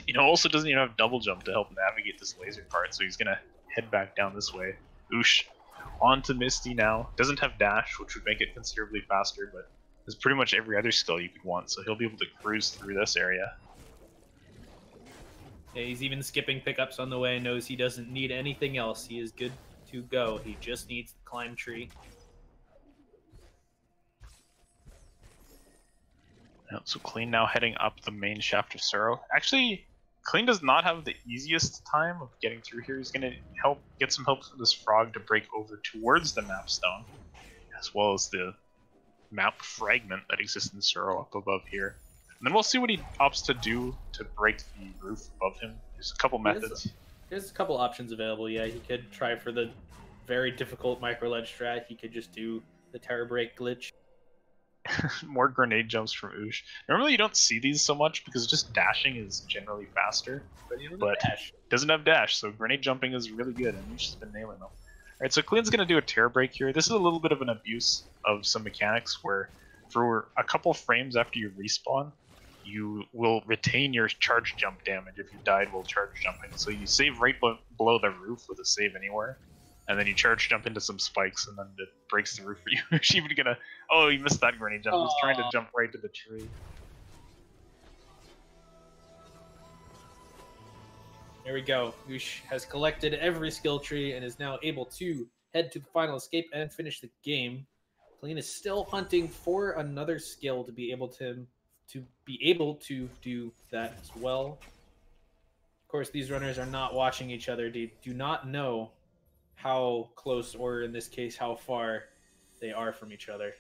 you know, also doesn't even have double jump to help navigate this laser part, so he's gonna head back down this way. Ush onto Misty now. Doesn't have Dash, which would make it considerably faster, but there's pretty much every other skill you could want, so he'll be able to cruise through this area. Yeah, he's even skipping pickups on the way, knows he doesn't need anything else. He is good to go. He just needs the climb tree. So Clean now heading up the main shaft of Sorrow. Actually, Clean does not have the easiest time of getting through here. He's going to get some help from this frog to break over towards the map stone, as well as the map fragment that exists in Sorrow up above here. And then we'll see what he opts to do to break the roof above him. There's a couple methods. There's a couple options available. Yeah, he could try for the very difficult micro ledge strat. He could just do the terror break glitch. More grenade jumps from Ush. Normally you don't see these so much because just dashing is generally faster, but doesn't have dash, so grenade jumping is really good, and Ush has been nailing them. Alright, so Clean's going to do a tear break here. This is a little bit of an abuse of some mechanics where for a couple frames after you respawn, you will retain your charge jump damage if you died while charge jumping. So you save right below the roof with a save anywhere, and then you charge jump into some spikes, and then it breaks the roof for you. She's even gonna... Oh, you missed that grenade jump. He was trying to jump right to the tree. There we go. Ush has collected every skill tree and is now able to head to the final escape and finish the game. Clean is still hunting for another skill to be able to do that as well. Of course, these runners are not watching each other. They do not know how close, or in this case, how far they are from each other.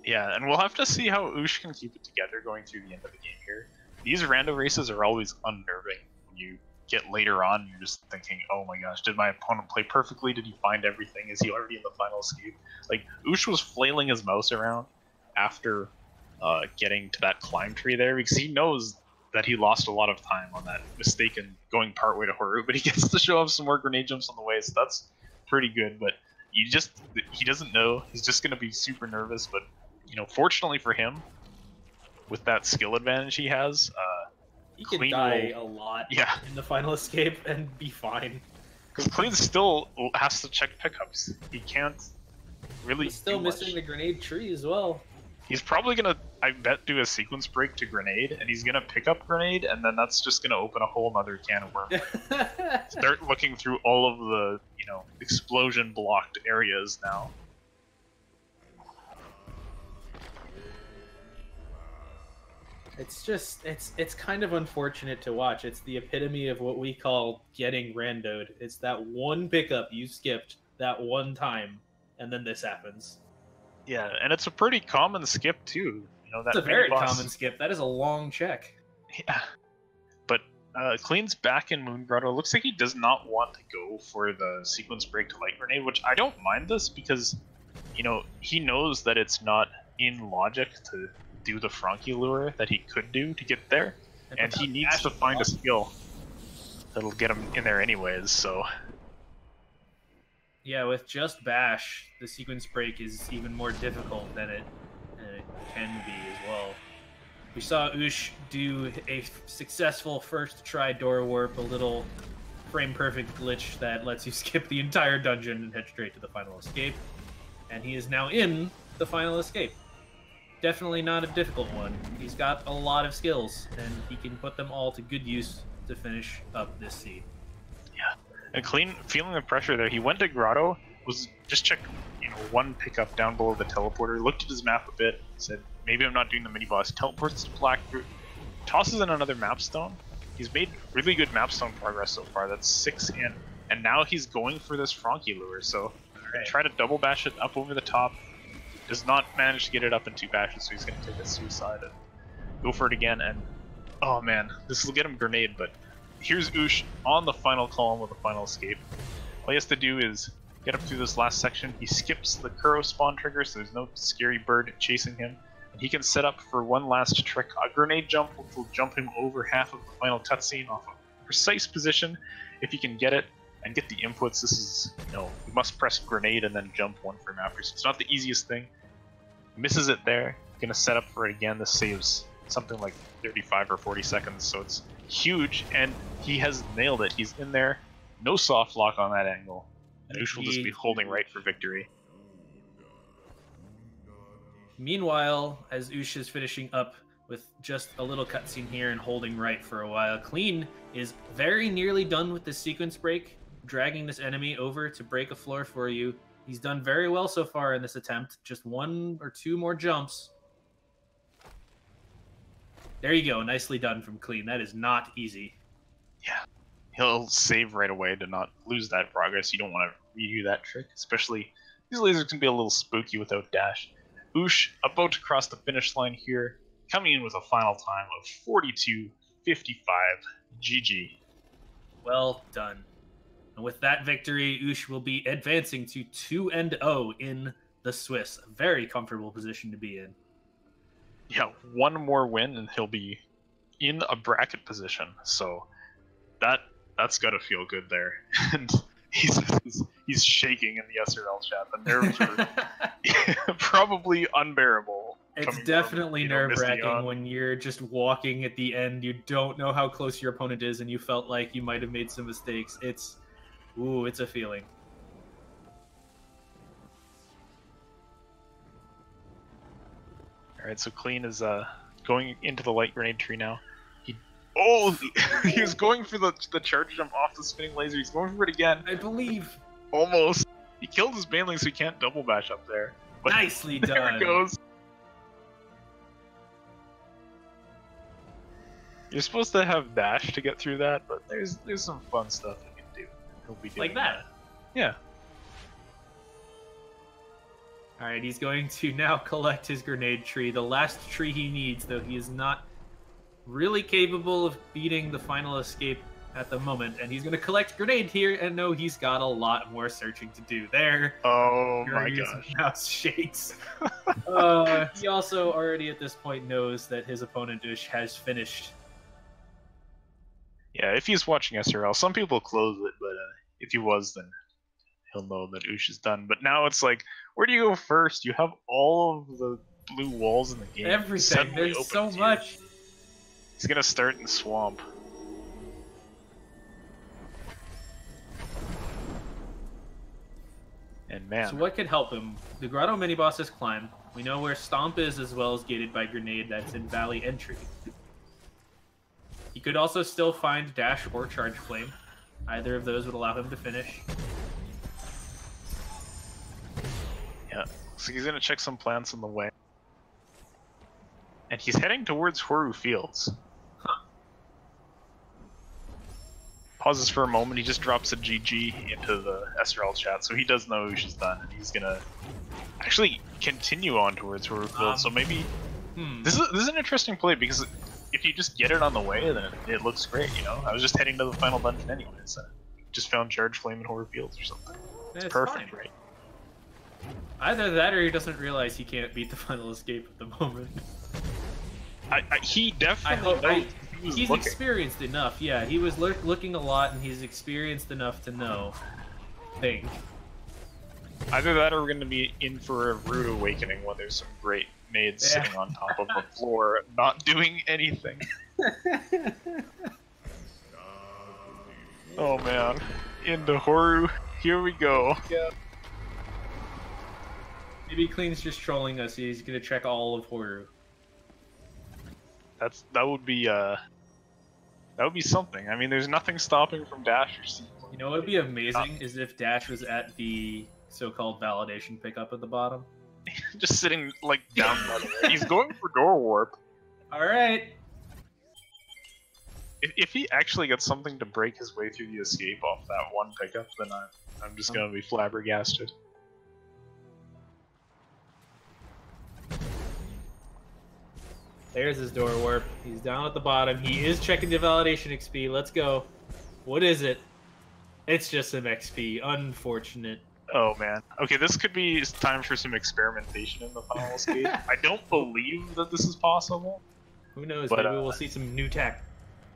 Yeah, and we'll have to see how Ush can keep it together going through the end of the game here. These rando races are always unnerving. When you get later on, you're just thinking, oh my gosh, did my opponent play perfectly? Did he find everything? Is he already in the final escape? Like, Ush was flailing his mouse around after getting to that climb tree there, because he knows that he lost a lot of time on that mistake and going partway to Horu, but he gets to show off some more grenade jumps on the way, so that's pretty good. But he doesn't know. He's just going to be super nervous, but you know, fortunately for him, with that skill advantage he has, he can die a lot in the final escape and be fine. Because Clean still has to check pickups. He can't really. He's still missing the grenade tree as well. He's probably gonna, I bet, do a sequence break to grenade, and he's gonna pick up grenade, and then that's just gonna open a whole other can of worms. Start looking through all of the, you know, explosion blocked areas now. It's just, it's kind of unfortunate to watch. It's the epitome of what we call getting randoed. It's that one pickup you skipped that one time, and then this happens. Yeah, and it's a pretty common skip too. You know, that it's a very common skip. That is a long check. Yeah, but Clean's back in Moon Grotto. Looks like he does not want to go for the sequence break to light grenade, which I don't mind this because, you know, he knows that it's not in logic to do the Frankie lure that he could do to get there, and he needs to find a skill that'll get him in there anyways. So. Yeah, with just Bash, the sequence break is even more difficult than it can be as well. We saw Ush do a successful first try door warp, a little frame perfect glitch that lets you skip the entire dungeon and head straight to the final escape. And he is now in the final escape. Definitely not a difficult one. He's got a lot of skills, and he can put them all to good use to finish up this seed. Yeah. And Clean, feeling the pressure there, he went to Grotto, was just checked, you know, one pickup down below the teleporter, looked at his map a bit, said, maybe I'm not doing the mini boss, teleports to Blackroot, tosses in another map stone. He's made really good map stone progress so far. That's 6 in, and now he's going for this Frankie lure. So try to double bash it up over the top. Does not manage to get it up in 2 bashes, so he's going to take a suicide and go for it again. And oh man, this will get him grenade, but here's Ush on the final column with the final escape. All he has to do is get up through this last section. He skips the Kuro spawn trigger, so there's no scary bird chasing him. And he can set up for one last trick, a grenade jump, which will jump him over half of the final cutscene off a precise position. If he can get it and get the inputs, this is, you know, you must press grenade and then jump one frame after. So it's not the easiest thing. Misses it there. Gonna set up for it again. This saves something like 35 or 40 seconds, so it's huge, and he has nailed it. He's in there. No soft lock on that angle. And Ush will just be holding right for victory. Meanwhile, as Ush is finishing up with just a little cutscene here and holding right for a while, Clean is very nearly done with the sequence break, dragging this enemy over to break a floor for you. He's done very well so far in this attempt. Just 1 or 2 more jumps. There you go. Nicely done from Clean. That is not easy. Yeah. He'll save right away to not lose that progress. You don't want to redo that trick, especially these lasers can be a little spooky without dash. Ush about to cross the finish line here, coming in with a final time of 42:55. GG. Well done. And with that victory, Ush will be advancing to 2-0 in the Swiss. A very comfortable position to be in. Yeah, 1 more win and he'll be in a bracket position. So that's got to feel good there. And He's shaking in the SRL chat. The nerves are probably unbearable. It's definitely nerve-wracking when you're just walking at the end. You don't know how close your opponent is, and you felt like you might have made some mistakes. It's a feeling. All right, so Clean is going into the light grenade tree now. He was going for the charge jump off the spinning laser. He's going for it again. I believe. Almost. He killed his baneling, so he can't double bash up there. But nicely done. There it goes. You're supposed to have dash to get through that, but there's some fun stuff you can do. He'll be doing like that. Yeah. Alright, he's going to now collect his grenade tree, the last tree he needs, though he is not really capable of beating the final escape at the moment. And he's going to collect grenade here, and no, he's got a lot more searching to do there. Oh my gosh. Mouse shakes. He also already at this point knows that his opponent Ush has finished. Yeah, if he's watching SRL, some people close it, but if he was, then he'll know that Ush is done. But now it's like, where do you go first? You have all of the blue walls in the game. Everything. There's so much. He's gonna start in the swamp. And man. So what could help him? The Grotto mini-boss has climbed. We know where Stomp is, as well as gated by Grenade. That's in Valley Entry. He could also still find Dash or Charge Flame. Either of those would allow him to finish. Yeah, so he's gonna check some plants on the way. And he's heading towards Horu Fields. Huh. Pauses for a moment, he just drops a GG into the SRL chat, so he does know Ush is done, and he's gonna actually continue on towards Horu Fields, so maybe... This is an interesting play, because if you just get it on the way, then it looks great, you know? I was just heading to the final dungeon anyways, just found Charge Flame in Horu Fields or something. It's perfect, fine. right? Either that or he doesn't realize he can't beat the final escape at the moment. He definitely knows. He's experienced enough, yeah. He was looking a lot, and he's experienced enough to know. Think. Either that or we're going to be in for a rude awakening when there's some great nades sitting on top of the floor, not doing anything. Oh man. Into Horu. Here we go. Yeah. Maybe Clean's just trolling us. He's gonna check all of Horu. That would be something. I mean, there's nothing stopping from Dash or C. You know what would be amazing is if Dash was at the so-called validation pickup at the bottom. Just sitting like down by the way. He's going for door warp. All right. If he actually gets something to break his way through the escape off that one pickup, then I'm just gonna be flabbergasted. There's his door warp. He's down at the bottom. He is checking the validation XP. Let's go. What is it? It's just some XP. Unfortunate. Oh man. Okay, this could be time for some experimentation in the final escape. I don't believe that this is possible. Who knows? But, maybe we'll see some new tech.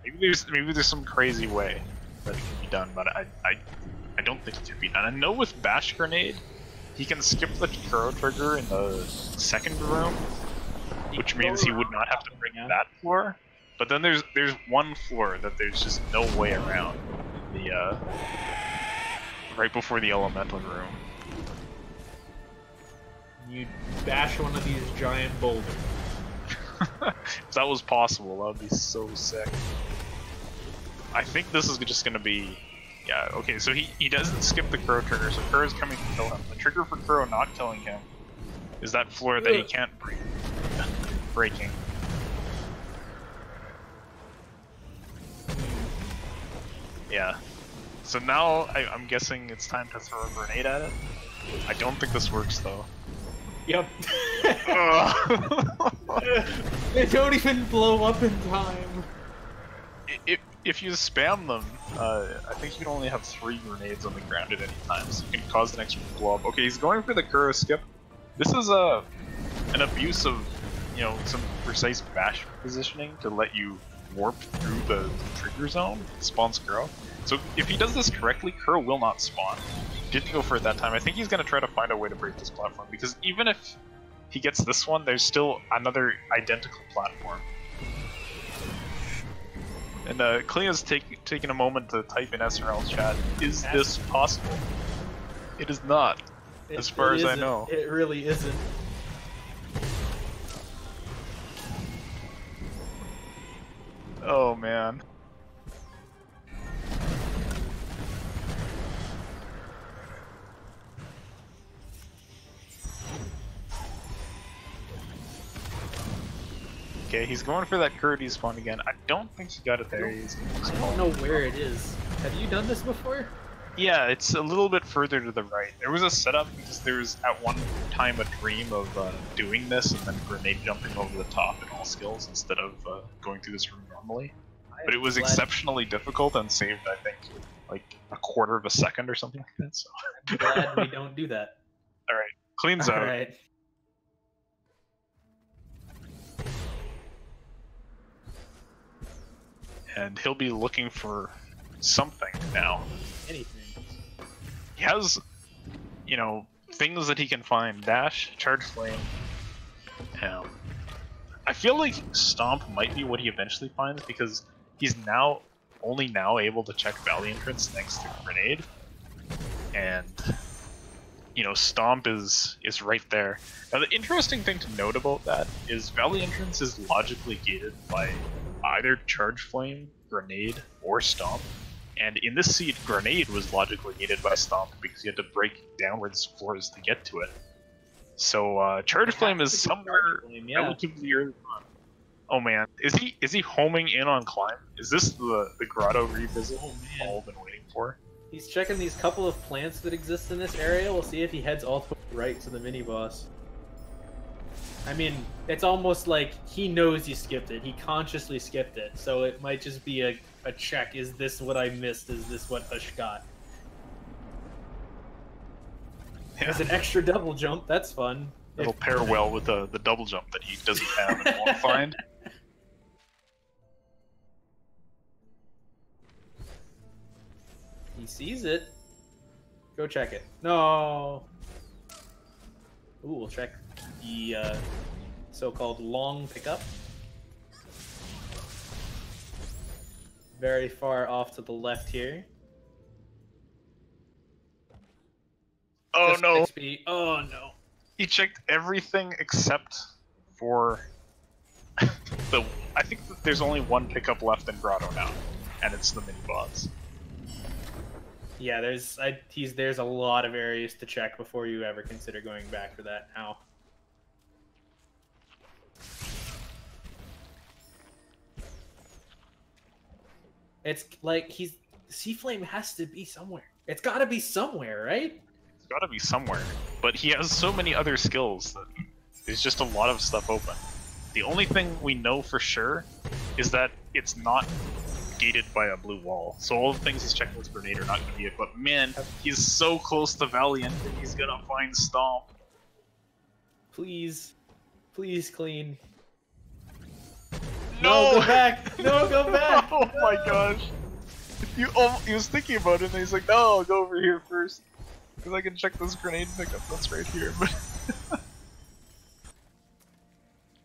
Maybe there's some crazy way that it can be done, but I don't think it can be done. I know with Bash Grenade, he can skip the Kuro trigger in the second room, which means he would not have to break that floor. But then there's one floor that there's just no way around. The right before the elemental room. You bash one of these giant boulders. If that was possible, that would be so sick. I think this is just gonna be... Yeah, okay, so he doesn't skip the Kuro trigger, so Kuro's coming to kill him. The trigger for Kuro not killing him is that floor that he can't break. Breaking. Yeah. So now I'm guessing it's time to throw a grenade at it. I don't think this works though. Yep. They don't even blow up in time. If you spam them, I think you can only have 3 grenades on the ground at any time, so you can cause the next one to blow up. Okay, he's going for the Kuro skip. This is an abuse of, you know, some precise bash positioning to let you warp through the trigger zone, spawns Kuro. So if he does this correctly, Kuro will not spawn. Didn't go for it that time. I think he's going to try to find a way to break this platform, because even if he gets this one, there's still another identical platform. And Clea's taking a moment to type in SRL's chat, is this possible? It is not, as far as I know. It really isn't. Oh man. Okay, he's going for that Kuro spawn again. I don't think he got it there. I don't know where it is. Have you done this before? Yeah, it's a little bit further to the right. There was a setup because there was at one time a dream of doing this and then grenade jumping over the top in all skills instead of going through this room normally. But it was exceptionally difficult and saved, I think, like a quarter of a second or something like that. So I'm glad we don't do that. Alright, cleans out. Alright. And he'll be looking for something now. Anything. He has, you know, things that he can find. Dash, Charge Flame. I feel like Stomp might be what he eventually finds, because he's only now able to check Valley Entrance next to Grenade. And, you know, Stomp is right there. Now the interesting thing to note about that is Valley Entrance is logically gated by either Charge Flame, Grenade, or Stomp. And in this seed, Grenade was logically gated by Stomp because you had to break downwards floors to get to it. So Charge Flame is somewhere relatively early on. Oh man, is he homing in on Climb? Is this the grotto revisit all been waiting for? He's checking these couple of plants that exist in this area. We'll see if he heads all the way right to the mini boss. I mean, it's almost like he knows he skipped it. He consciously skipped it, so it might just be a check. Is this what I missed? Is this what Ush got? Yeah. There's an extra double jump. That's fun. It'll pair well with the double jump that he doesn't have and won't find. He sees it. Go check it. No. Ooh, we'll check the so-called long pickup. Very far off to the left here. Oh Just no! XP. Oh no! He checked everything except for the. I think that there's only one pickup left in Grotto now, and it's the mini boss. Yeah, there's a lot of areas to check before you ever consider going back for that now. It's like Sea Flame has to be somewhere. It's got to be somewhere, right? It's got to be somewhere, but he has so many other skills that there's just a lot of stuff open. The only thing we know for sure is that it's not gated by a blue wall, so all the things he's checking with Grenade are not going to be it. But man, he's so close to Valiant that he's gonna find Stomp. Please, please, Clean. No, go back! No, go back! Oh my gosh! He was thinking about it, and he's like, "No, I'll go over here first, because I can check this Grenade pickup that's right here." But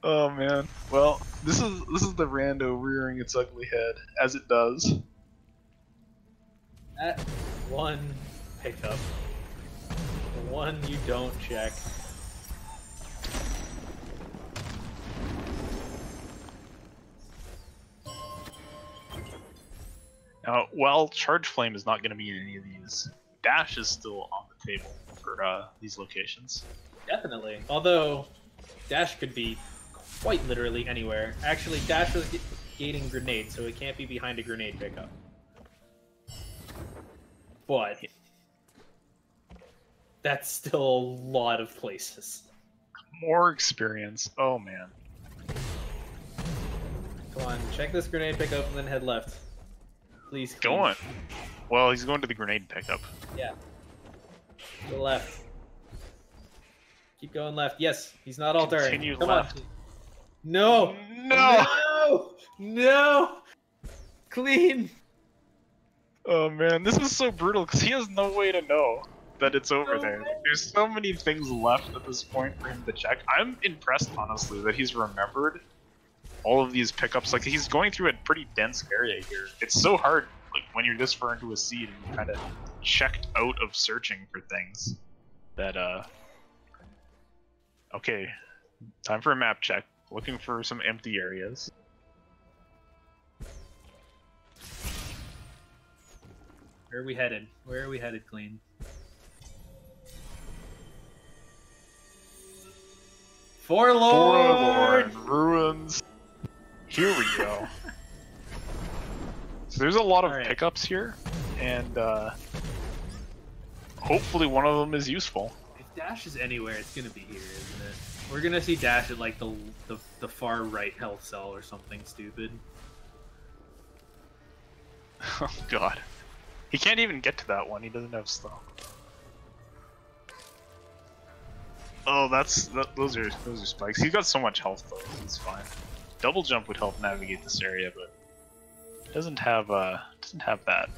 oh man, well, this is the rando rearing its ugly head, as it does. That one pickup, the one you don't check. Now, while Charge Flame is not going to be in any of these, Dash is still on the table for these locations. Definitely, although Dash could be quite literally anywhere. Actually, Dash was gating Grenade, so it can't be behind a Grenade pickup. But that's still a lot of places. More experience. Oh man. Come on, check this Grenade pickup and then head left. Please. Going. Well, he's going to the Grenade pickup. Yeah. To the left. Keep going left. Yes, he's not altering. Continue Come left. on. No. No. No! No! Clean! Oh man, this is so brutal because he has no way to know that it's over No there. way. There's so many things left at this point for him to check. I'm impressed, honestly, that he's remembered all of these pickups. Like, he's going through a pretty dense area here. It's so hard, like, when you're this far into a seed and you kind of checked out of searching for things that, Okay, time for a map check. Looking for some empty areas. Where are we headed? Where are we headed, Clean? Forlorn! Forlorn ruins. Here we go. So there's a lot of pickups here, and hopefully one of them is useful. If Dash is anywhere, it's gonna be here, isn't it? We're gonna see Dash at like the far right health cell or something stupid. Oh god. He can't even get to that one, he doesn't have slow. Oh, those are spikes. He's got so much health though, he's fine. Double jump would help navigate this area, but doesn't have that.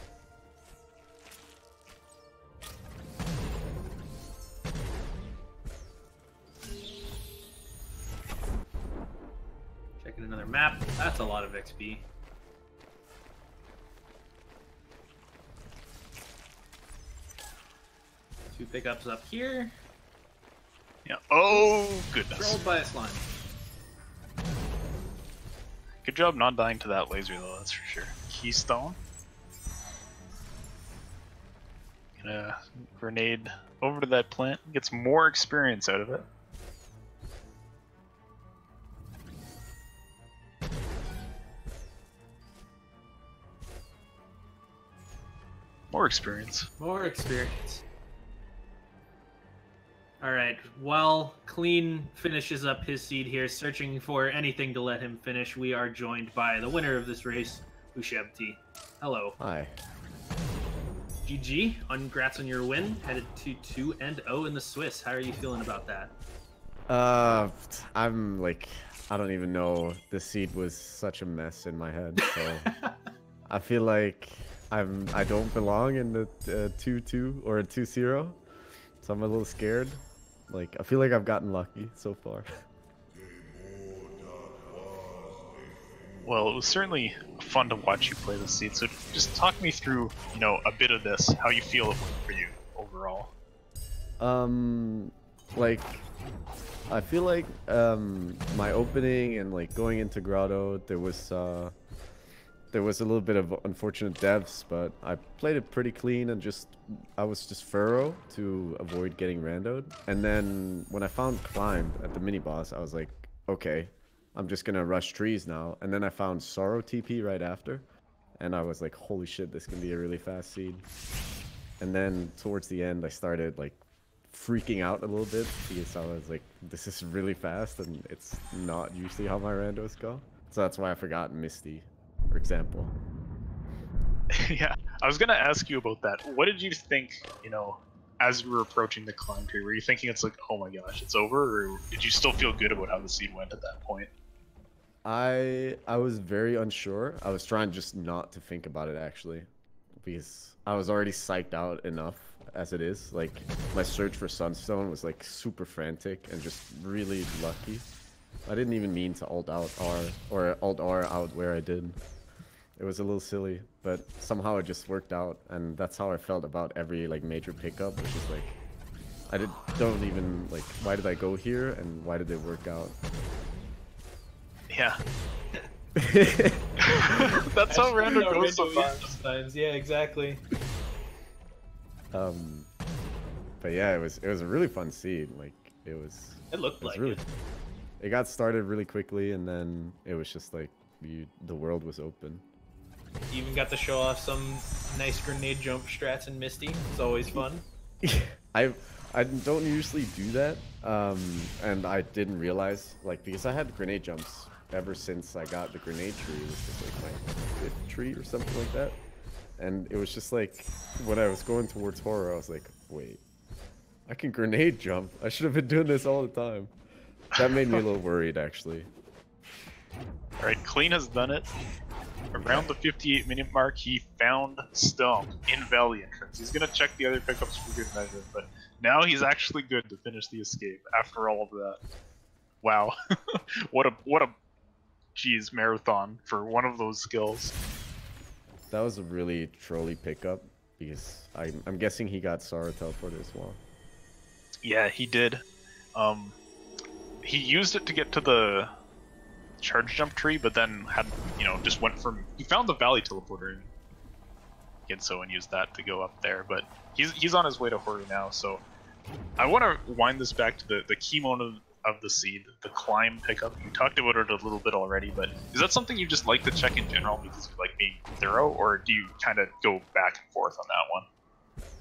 Checking another map. That's a lot of XP. Two pickups up here. Yeah. Oh goodness. Controlled by a slime. Good job not dying to that laser though, that's for sure. Keystone. Gonna grenade over to that plant, gets more experience out of it. More experience. More experience. Alright, while Clean finishes up his seed here, searching for anything to let him finish, we are joined by the winner of this race, Ushebti. Hello. Hi. GG, congrats on your win, headed to 2-0 in the Swiss. How are you feeling about that? I'm like, I don't even know. The seed was such a mess in my head, so I feel like I don't belong in the 2-2 or a 2-0, so I'm a little scared. Like, I feel like I've gotten lucky so far. Well, it was certainly fun to watch you play the seed, so just talk me through, you know, a bit of this, how you feel it went for you overall. Like, I feel like, my opening and, like, going into Grotto, there was a little bit of unfortunate deaths, but I played it pretty clean and I was just furrow to avoid getting randoed. And then when I found Climb at the mini boss, I was like, okay, I'm just gonna rush trees now. And then I found Sorrow TP right after, and I was like, holy shit, this can be a really fast seed. And then towards the end, I started like freaking out a little bit because I was like, this is really fast and it's not usually how my randos go. So that's why I forgot Misty, for example. Yeah, I was gonna ask you about that. What did you think, you know, as you were approaching the climb tree? Were you thinking it's like, oh my gosh, it's over, or did you still feel good about how the seed went at that point? I was very unsure. I was trying just not to think about it actually, because I was already psyched out enough as it is. Like, my search for Sunstone was like super frantic and just really lucky. I didn't even mean to Alt out R or Alt R out where I did. It was a little silly, but somehow it just worked out, and that's how I felt about every like major pickup, which is like, don't even like, why did I go here and why did it work out? Yeah. That's how random goes sometimes. Yeah, exactly. But yeah, it was a really fun seed. Like, it looked like really, it. It got started really quickly, and then it was just like the world was open. You even got to show off some nice grenade jump strats in Misty. It's always fun. I don't usually do that, and I didn't realize, like, because I had grenade jumps ever since I got the grenade tree, which was like my 5th tree or something like that. And it was just like, when I was going towards horror, I was like, wait, I can grenade jump. I should have been doing this all the time. That made me a little worried, actually. Alright, Clean has done it. Around the 58-minute mark, he found Stump in Valley entrance. He's gonna check the other pickups for good measure, but now he's actually good to finish the escape after all of that. Wow. what a geez marathon for one of those skills. That was a really trolly pickup because I'm guessing he got Sara teleported as well. Yeah, he did. He used it to get to the charge jump tree, but then had, just went from... He found the Valley teleporter and so and used that to go up there, but he's on his way to Horu now, so I want to wind this back to the key moment of the seed, the climb pickup. You talked about it a little bit already, but is that something you just like to check in general because you like being thorough, or do you kind of go back and forth on that one?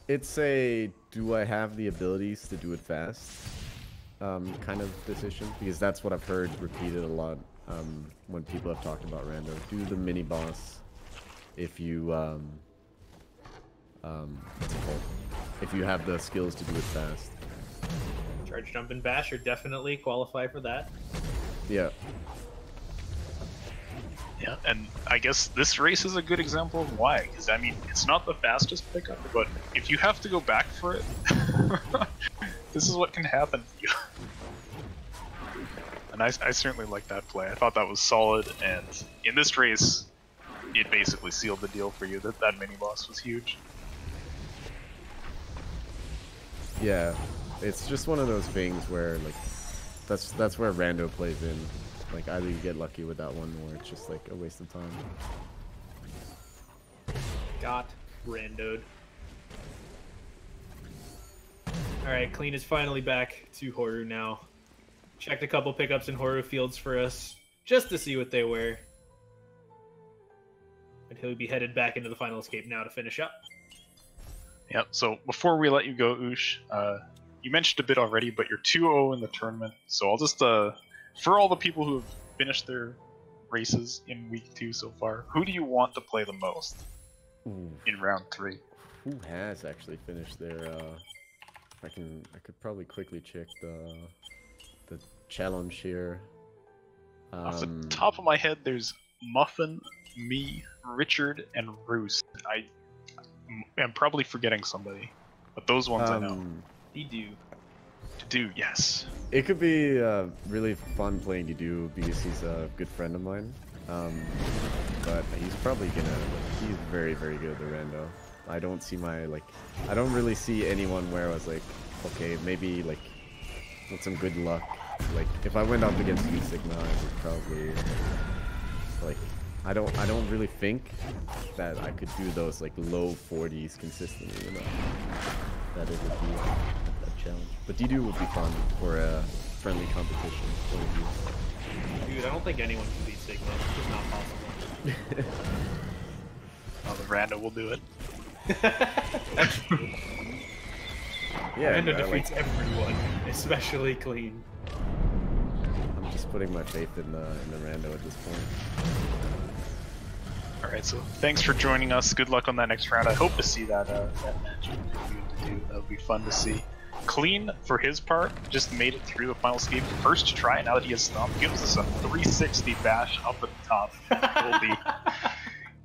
It's a do I have the abilities to do it fast kind of decision, because that's what I've heard repeated a lot when people have talked about rando. Do the mini boss if you what's it called? If you have the skills to do it fast. Charge jump and bash are definitely qualify for that. Yeah. Yeah, and I guess this race is a good example of why. Because I mean, it's not the fastest pickup, but if you have to go back for it, this is what can happen to you. And I certainly like that play. I thought that was solid, and in this race, it basically sealed the deal for you. That mini boss was huge. Yeah, it's just one of those things where like that's where rando plays in. Like either you get lucky with that one, or it's just like a waste of time. Got randoed. Alright, Clean is finally back to Horu now. Checked a couple pickups in Horu Fields for us, just to see what they were. And he'll be headed back into the final escape now to finish up. Yep, so before we let you go, Ush, you mentioned a bit already, but you're 2-0 in the tournament, so I'll just, for all the people who have finished their races in week 2 so far, who do you want to play the most in round 3? Who has actually finished their, I could probably quickly check the challenge here. Off the top of my head, there's Muffin, me, Richard, and Roos. I am probably forgetting somebody, but those ones I know. Didu, yes. It could be really fun playing Didu because he's a good friend of mine. But he's probably he's very, very good at the rando. I don't see I don't really see anyone where I was like, okay, maybe like with some good luck. Like if I went up against U Sigma, I would probably like I don't really think that I could do those like low 40s consistently, that it would be that challenge. But Didu would be fun for a friendly competition point of view. Dude, I don't think anyone can beat Sigma. It's not possible. The rando will do it. That's true. Yeah, Rando defeats everyone, especially Clean. I'm just putting my faith in the rando at this point. Alright, so thanks for joining us. Good luck on that next round. I hope to see that match you do. That would be fun to see. Clean, for his part, just made it through the final escape. First try, now that he has stomped, gives us a 360 bash up at the top. Will be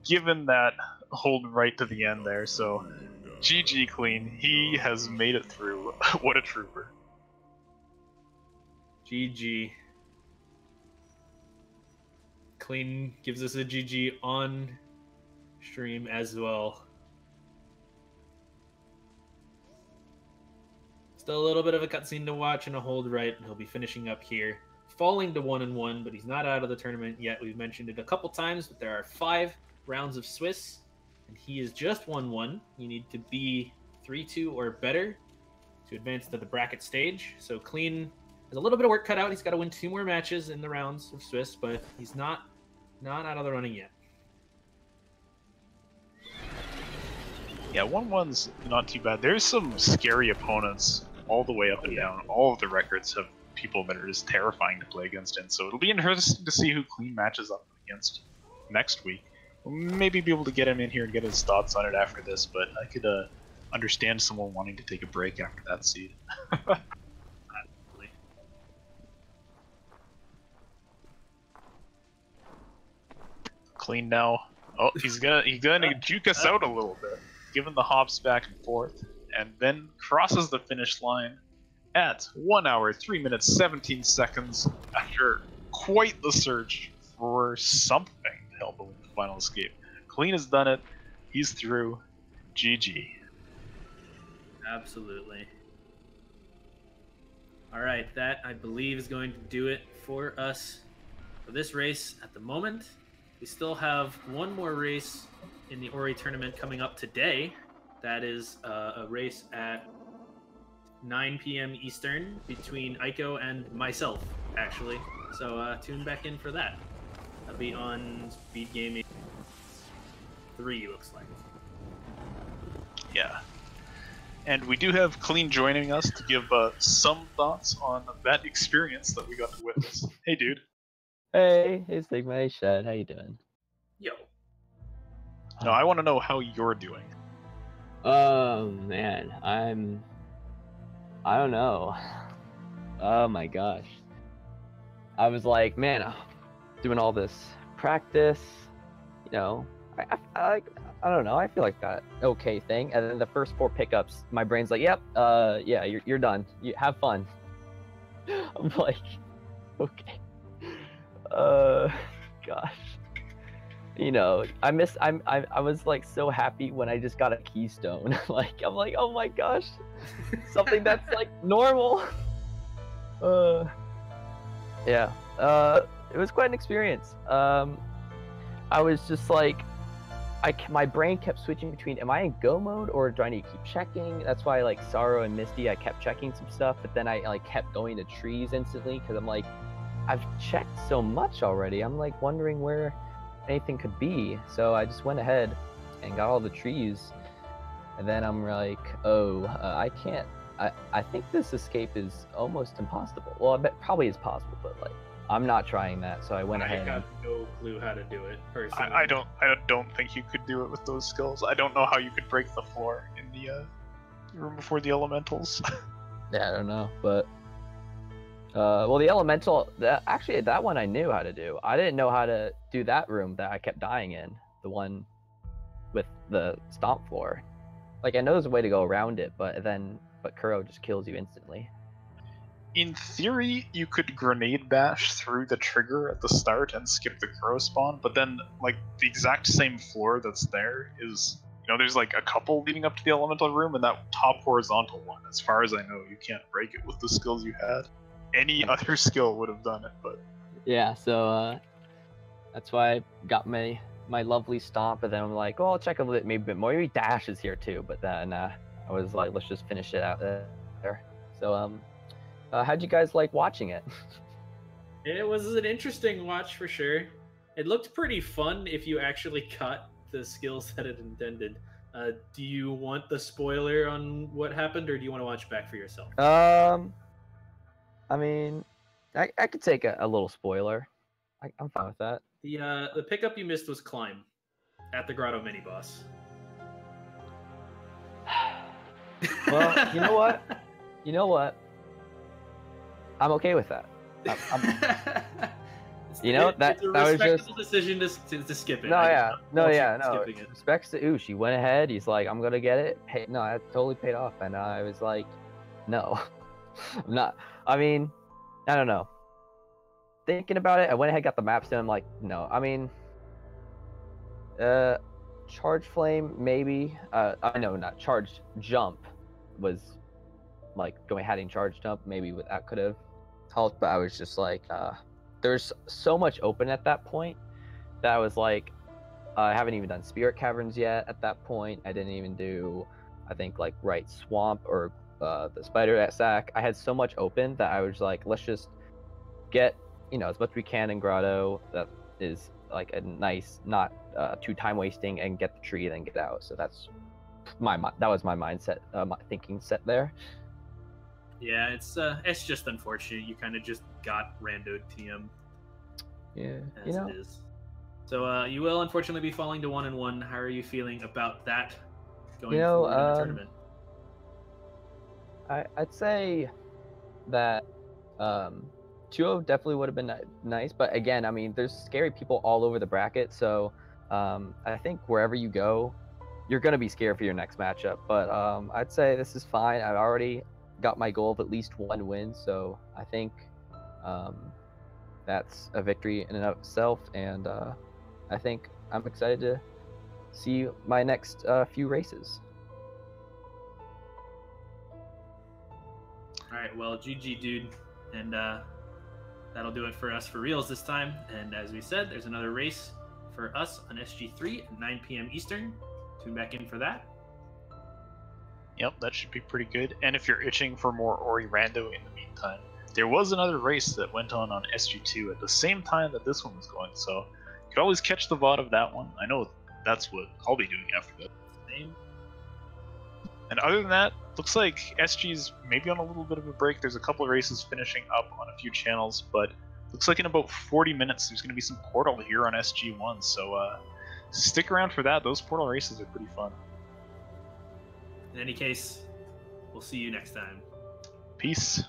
given that hold right to the end there, so GG Clean. He has made it through. What a trooper. GG. Clean gives us a GG on stream as well. Still a little bit of a cutscene to watch and a hold right, and he'll be finishing up here. Falling to 1-1, but he's not out of the tournament yet. We've mentioned it a couple times, but there are 5 rounds of Swiss, and he is just 1-1. You need to be 3-2 or better to advance to the bracket stage. So Clean has a little bit of work cut out. He's got to win 2 more matches in the rounds of Swiss, but he's not out of the running yet. Yeah, 1-1's not too bad. There's some scary opponents all the way up and down. All of the records have people that are just terrifying to play against, and so it'll be interesting to see who Clean matches up against next week. We'll maybe be able to get him in here and get his thoughts on it after this, but I could understand someone wanting to take a break after that seed. Clean now. Oh, he's gonna juke us out a little bit, giving the hops back and forth, and then crosses the finish line at 1 hour, 3 minutes, 17 seconds after quite the search for something to help him with the final escape. Clean has done it. He's through. GG. Absolutely. All right, that I believe is going to do it for us for this race at the moment. We still have one more race in the Ori tournament coming up today. That is a race at 9 p.m. Eastern between Aiko and myself, actually. So tune back in for that. That'll be on Speed Gaming 3, looks like. Yeah. And we do have Clean joining us to give some thoughts on that experience that we got to witness. Hey, dude. Hey, it's Sigma. Hey, Shed. How you doing? Yo. No, I want to know how you're doing. Oh, man. I don't know. Oh, my gosh. I was like, man, doing all this practice, you know, I don't know. I feel like that okay thing. And then the first 4 pickups, my brain's like, yep, yeah, you're done. You have fun. I'm like, okay. Gosh. You know, I was like so happy when I just got a keystone. Like, I'm like, oh my gosh, something that's like normal. Yeah. It was quite an experience. I was just like, my brain kept switching between, am I in go mode or do I need to keep checking? That's why like Sorrow and Misty, I kept checking some stuff, but then I like kept going to trees instantly because I'm like, I've checked so much already. I'm like wondering where anything could be. So I just went ahead and got all the trees, and then I'm like, oh, I can't. I think this escape is almost impossible. Well, I bet probably is possible, but like I'm not trying that. So I went ahead. I have no clue how to do it personally. I don't think you could do it with those skills. I don't know how you could break the floor in the room before the elementals. Yeah, I don't know, but well, the elemental, actually that one I knew how to do. I didn't know how to do that room that I kept dying in, the one with the stomp floor. Like I know there's a way to go around it, but Kuro just kills you instantly. In theory, you could grenade bash through the trigger at the start and skip the Kuro spawn, but then like the exact same floor that's there is, you know, there's like a couple leading up to the elemental room, and that top horizontal one, as far as I know, you can't break it with the skills you had. Any other skill would have done it, but yeah, so that's why I got my lovely stomp, and then I'm like, oh, I'll check a little bit more. Maybe dash is here too, but then I was like, let's just finish it out there. So how'd you guys like watching it? It was an interesting watch for sure. It looked pretty fun if you actually caught the skills that it intended. Do you want the spoiler on what happened, or do you want to watch back for yourself? I mean, I could take a little spoiler. I'm fine with that. The pickup you missed was Climb at the Grotto mini boss. Well, you know what? I'm okay with that. You know, that was just a decision to skip it. No. Respects to Ush. He went ahead. He's like, I'm gonna get it. Hey, no, that totally paid off. And I was like, no, I'm not. I mean, I don't know. Thinking about it, I went ahead, got the maps done. I'm like, no. I mean, Charge Flame maybe. I know not Charge Jump was like going ahead and Charge Jump. Maybe that could have helped, but I was just like, there's so much open at that point that I was like, I haven't even done Spirit Caverns yet at that point. I didn't even do, I think, like Right Swamp or the Spider Sack. I had so much open that I was like, let's just get, you know, as much as we can in Grotto that is like a nice, not too time wasting, and get the tree and then get out. So that was my mindset, my thinking set there. Yeah, it's just unfortunate. You kind of just got randoed TM. Yeah, as it is. So you will unfortunately be falling to 1-1. How are you feeling about that going forward in the tournament? I'd say that 2-0 definitely would have been nice, but again, I mean, there's scary people all over the bracket, so I think wherever you go, you're going to be scared for your next matchup. But I'd say this is fine. I've already got my goal of at least 1 win, so I think that's a victory in and of itself, and I think I'm excited to see my next few races. All right, well, GG, dude, and that'll do it for us for reals this time. And as we said, there's another race for us on SG3 at 9 p.m. Eastern. Tune back in for that. Yep, that should be pretty good. And if you're itching for more Ori Rando in the meantime, there was another race that went on SG2 at the same time that this one was going, so you could always catch the VOD of that one. I know that's what I'll be doing after that. And other than that, looks like SG's maybe on a little bit of a break. There's a couple of races finishing up on a few channels, but looks like in about 40 minutes there's going to be some Portal here on SG1, so stick around for that. Those Portal races are pretty fun. In any case, we'll see you next time. Peace.